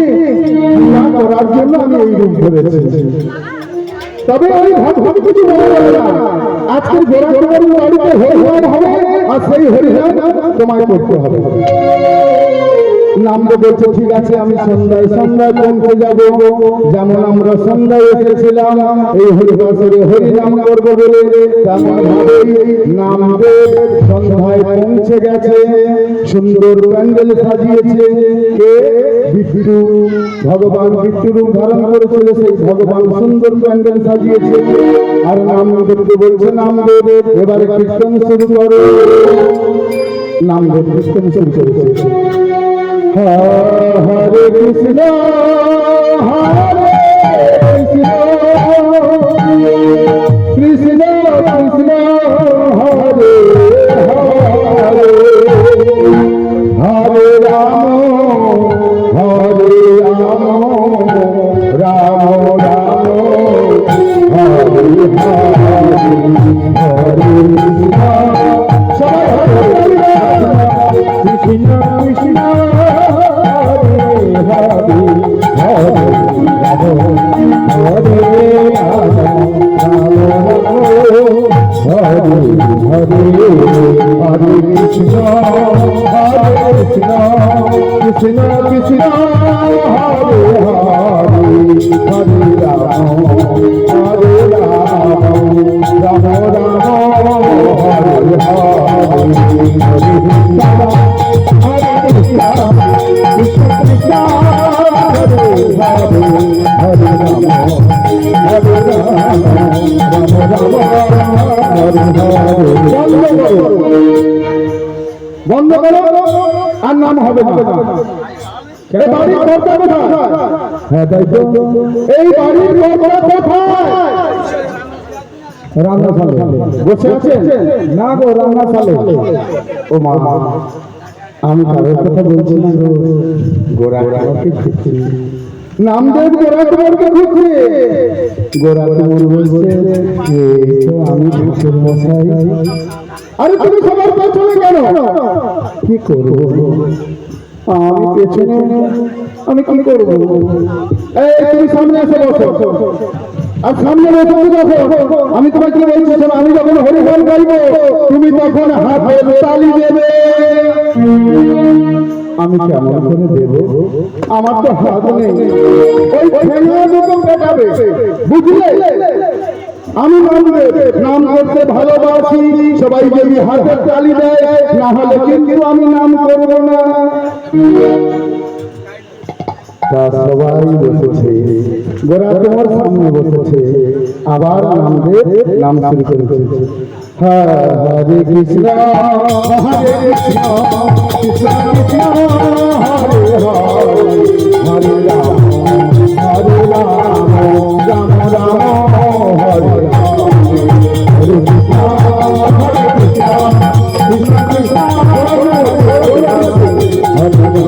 করার জন্য আমি এই রূপ ধরেছি। তবে ওই ভক্ত কিছু বলে না, আজকের গোরখপুরের বাড়িতে হরিনাম হবে আর সেই হরিনাম তোমায় করতে হবে। নামদেব বলছে ঠিক আছে, আমি সন্ধ্যায় পৌঁছে যাব। যেমন আমরা সন্ধ্যায় এসেছিলাম এই হরিবাসরে হরিনাম করবো বলে, তেমন ভাবেই নামদেব সন্ধ্যায় পৌঁছে গেছে। সুন্দর প্যান্ডেল সাজিয়েছে কে? বিষ্ণু। ভগবান বিষ্ণু রূপ ধারণ করেছিল, সেই ভগবান সুন্দর প্যান্ডেল সাজিয়েছে। আর নামদেবকে বলছে নামদেব এবারে কীর্তন শুরু করো। নামদেব কীর্তন শুরু করেছে। হরে কৃষ্ণ হরে কৃষ্ণ কৃষ্ণ কৃষ্ণ হরে হরে, হরে রাম রাম রাম হরে হরে, হরে কৃষ্ণ কৃষ্ণ কৃষ্ণ কৃষ্ণ হরে হরে, হরে রাম রাম রাম হরে হরে, হরে কৃষ্ণ কৃষ্ণ কৃষ্ণ হরে হরে, হরে রাম বন্ধ করো আর নাম হবে না। এই বাড়ির কর্তা কোথায়? হ্যাঁ তাই তো, এই বাড়ির কর্তা কোথায়? রান্নাশালে বসে আছে না গো, রান্নাশালে। ও মা আমি কারোর কথা বলছি না গো, গোরা আমাকে খুঁজছে, নামদেব গোরা তোমাকে খুঁজছে। গোরা তোমার বলছে এই তো আমি ঠাকুর মশাই। আরে তুমি সবার পেছনে কেন? কি করবো আমি পেছনে, আমি কি করবো? এই তুমি সামনে এসে বসো, আর সামনে বসে দেখো আমি তোমাকে কি বলছি শোনো, আমি যখন হরিবল গাইবো তুমি তখন হাতের তালি দেবে। আমি কেমন করে দেবো? আমার তো হাত নেই, ওই ঠেঙে দুটো পেটাবে, বুঝলে? আমি নাম করতে ভালোবাসি, সবাই যদি হাতের তালি দেয়, না হলে কিন্তু আমি নাম করবো না। তা সবাই বসেছে, গোরা তোমার সামনে বসেছে, আবার নামদেব নাম শুরু করেছে। হরে কৃষ্ণ হরে কৃষ্ণ কৃষ্ণ কৃষ্ণ হরে হরে, হরে রাম হরে রাম রাম রাম হরে রাম, হরে কৃষ্ণ হরে কৃষ্ণ কৃষ্ণ কৃষ্ণ হরে হরে, হরে রাম হরে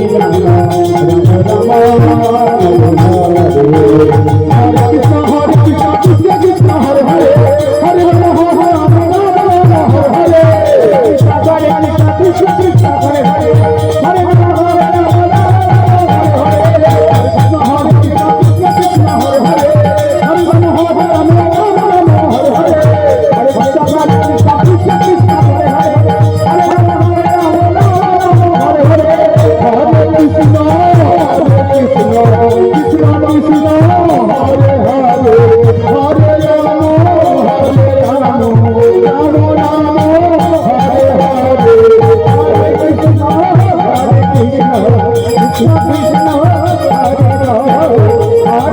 রাম রাম রাম হরে হরে।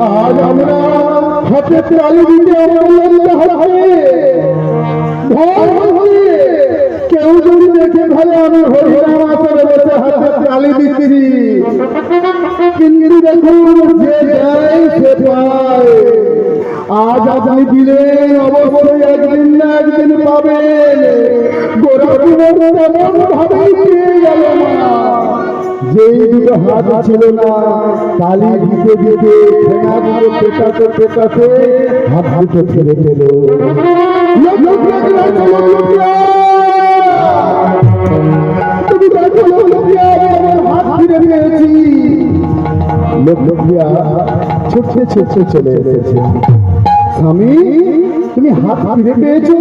আজ আমরা হাতে তালি দিতে কেউ যদি দেখে ভালো আমি হরিরাম আসলে বসে হাতে তালি দিচ্ছি, কিন্তু দেখুন যে দেয় সে পায়। আজ আপনি দিলেন, অবশ্যই একদিন না একদিন পাবেন। গোরা তেমন ভাবেই পেয়ে গেল না, যেই দুটো হাত ছিল না তালি দিতে দিতে ঠেঙা দুটো পেটাতে পেটাতে হাত দুটো ছেড়ে পেল। তুমি দেখো হাত ফিরে পেয়েছি। লোকপ্রিয়া ছুটতে ছুটতে চলে এসেছে। স্বামী তুমি হাত ফিরে পেয়েছো?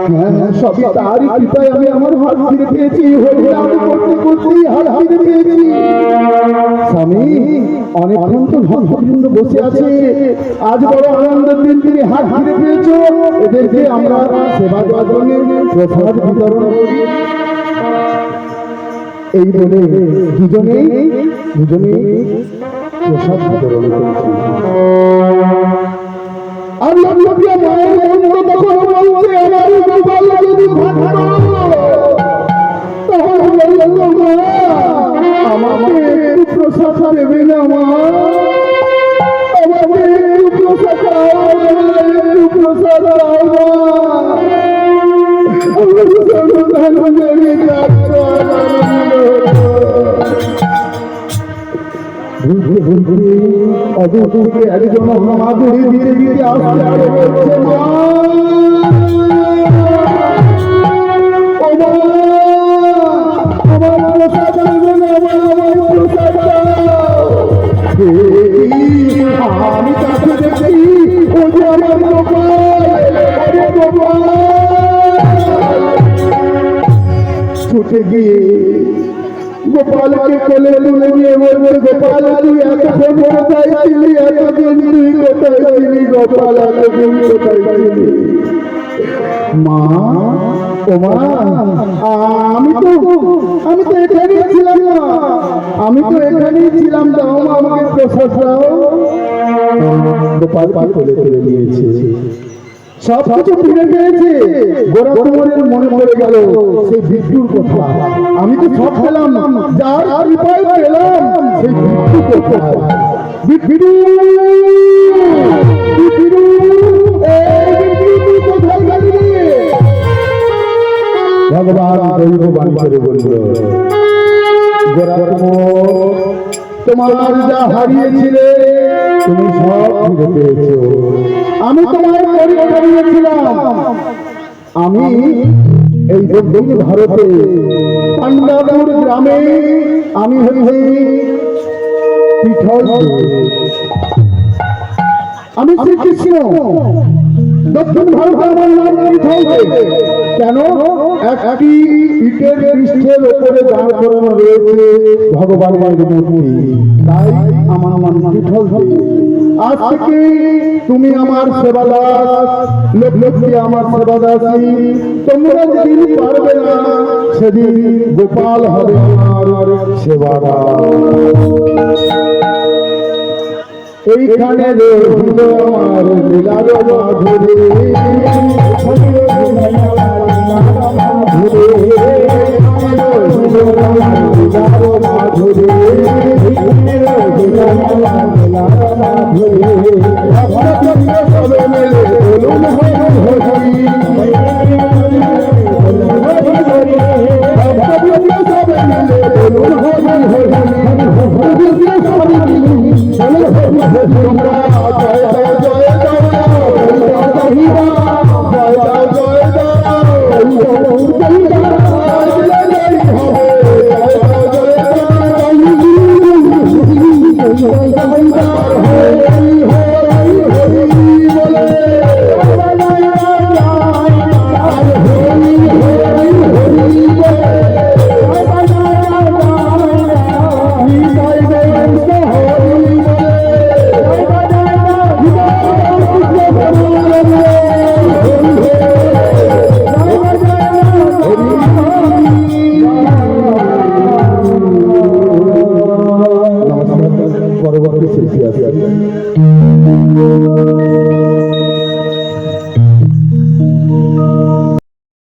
হ্যাঁ সবই তারই কৃপায় আমি আমার হাত ফিরে পেয়েছি, হরিনাম করতে করতেই হাত ফিরে পেয়েছি। স্বামী অনেকক্ষণ তো ভক্তবৃন্দ বসে আছে, আজ বড় আনন্দের দিন, তুমি হাত ফিরে পেয়েছো, এদেরকে আমরা সেবা দেওয়ার জন্য প্রসাদ বিতরণ করি। এই বলে দুজনেই প্রসাদ বিতরণ করেছি। আর লোকপ্রিয়া মায়ের মন্ত্র তখন বলছে আমার গোপাল যদি থাকতো তাহলে আমাকে একটু প্রসাদ দেবে না মা, আমাকে একটু প্রসাদ দাও, একটু প্রসাদ দাও মা। একজন হামাগুড়ি দিতে দিতে আসতে আরে বলছে মা আমার প্রসাদ দেবেন, আমার প্রসাদ দাও। আমি তাকে দেখি ও যে আমার গোপাল, ছুটে ছুটে গিয়ে গোপালকে কোলে তুলে নিয়ে বলবে, গোপাল তুই এতক্ষণ কোথায় ছিলি, এতদিন তুই কোথায় ছিলি গোপাল, এতদিন কোথায় ছিলি? মা, ও মা, আমি তো এখানেই ছিলাম না, আমি তো এখানেই ছিলাম, দাও মা আমাকে প্রসাদ দাও। গোপাল কোলে তুলে নিয়েছে, সব কিছু ফিরে পেয়েছে। গোরা কুমারের মনে পড়ে গেল সেই বিদ্যুর কথা। আমি তো সব পেলাম, যার কৃপায় পেলাম সেই বিদ্যুৎ কোথায়? বিদ্যু, বিদ্যু, এই বিদ্যু কোথায় গেলি? ভগবান দৈব বাণী করে বলল, গোরা কুমার, তোমার যা হারিয়েছিলে তুমি সব ফিরে পেয়েছো। আমি তোমার পরীক্ষা নিয়েছিলাম। আমি এই দক্ষিণ ভারতে পান্ডাপুর গ্রামে আমি হই পিঠল, আমি শ্রীকৃষ্ণ। দক্ষিণ ভারতে আমার নাম পিঠল। কেন? একটি ইটের পৃষ্ঠের উপরে দাঁড় করানো রয়েছে ভগবানের মূর্তি, তাই আমার নাম পিঠল। আজ থেকে তুমি আমার সেবাদাস, লোকটি আমার সেবাদাসী। তোমরা যেদিন পারবে না সেদিন গোপাল হবে আমার সেবাদাস। এইখানে রহিল আমার লীলার মাধুরী, সবে মেলে বলুন পরবর্তী শিল্পী আছে।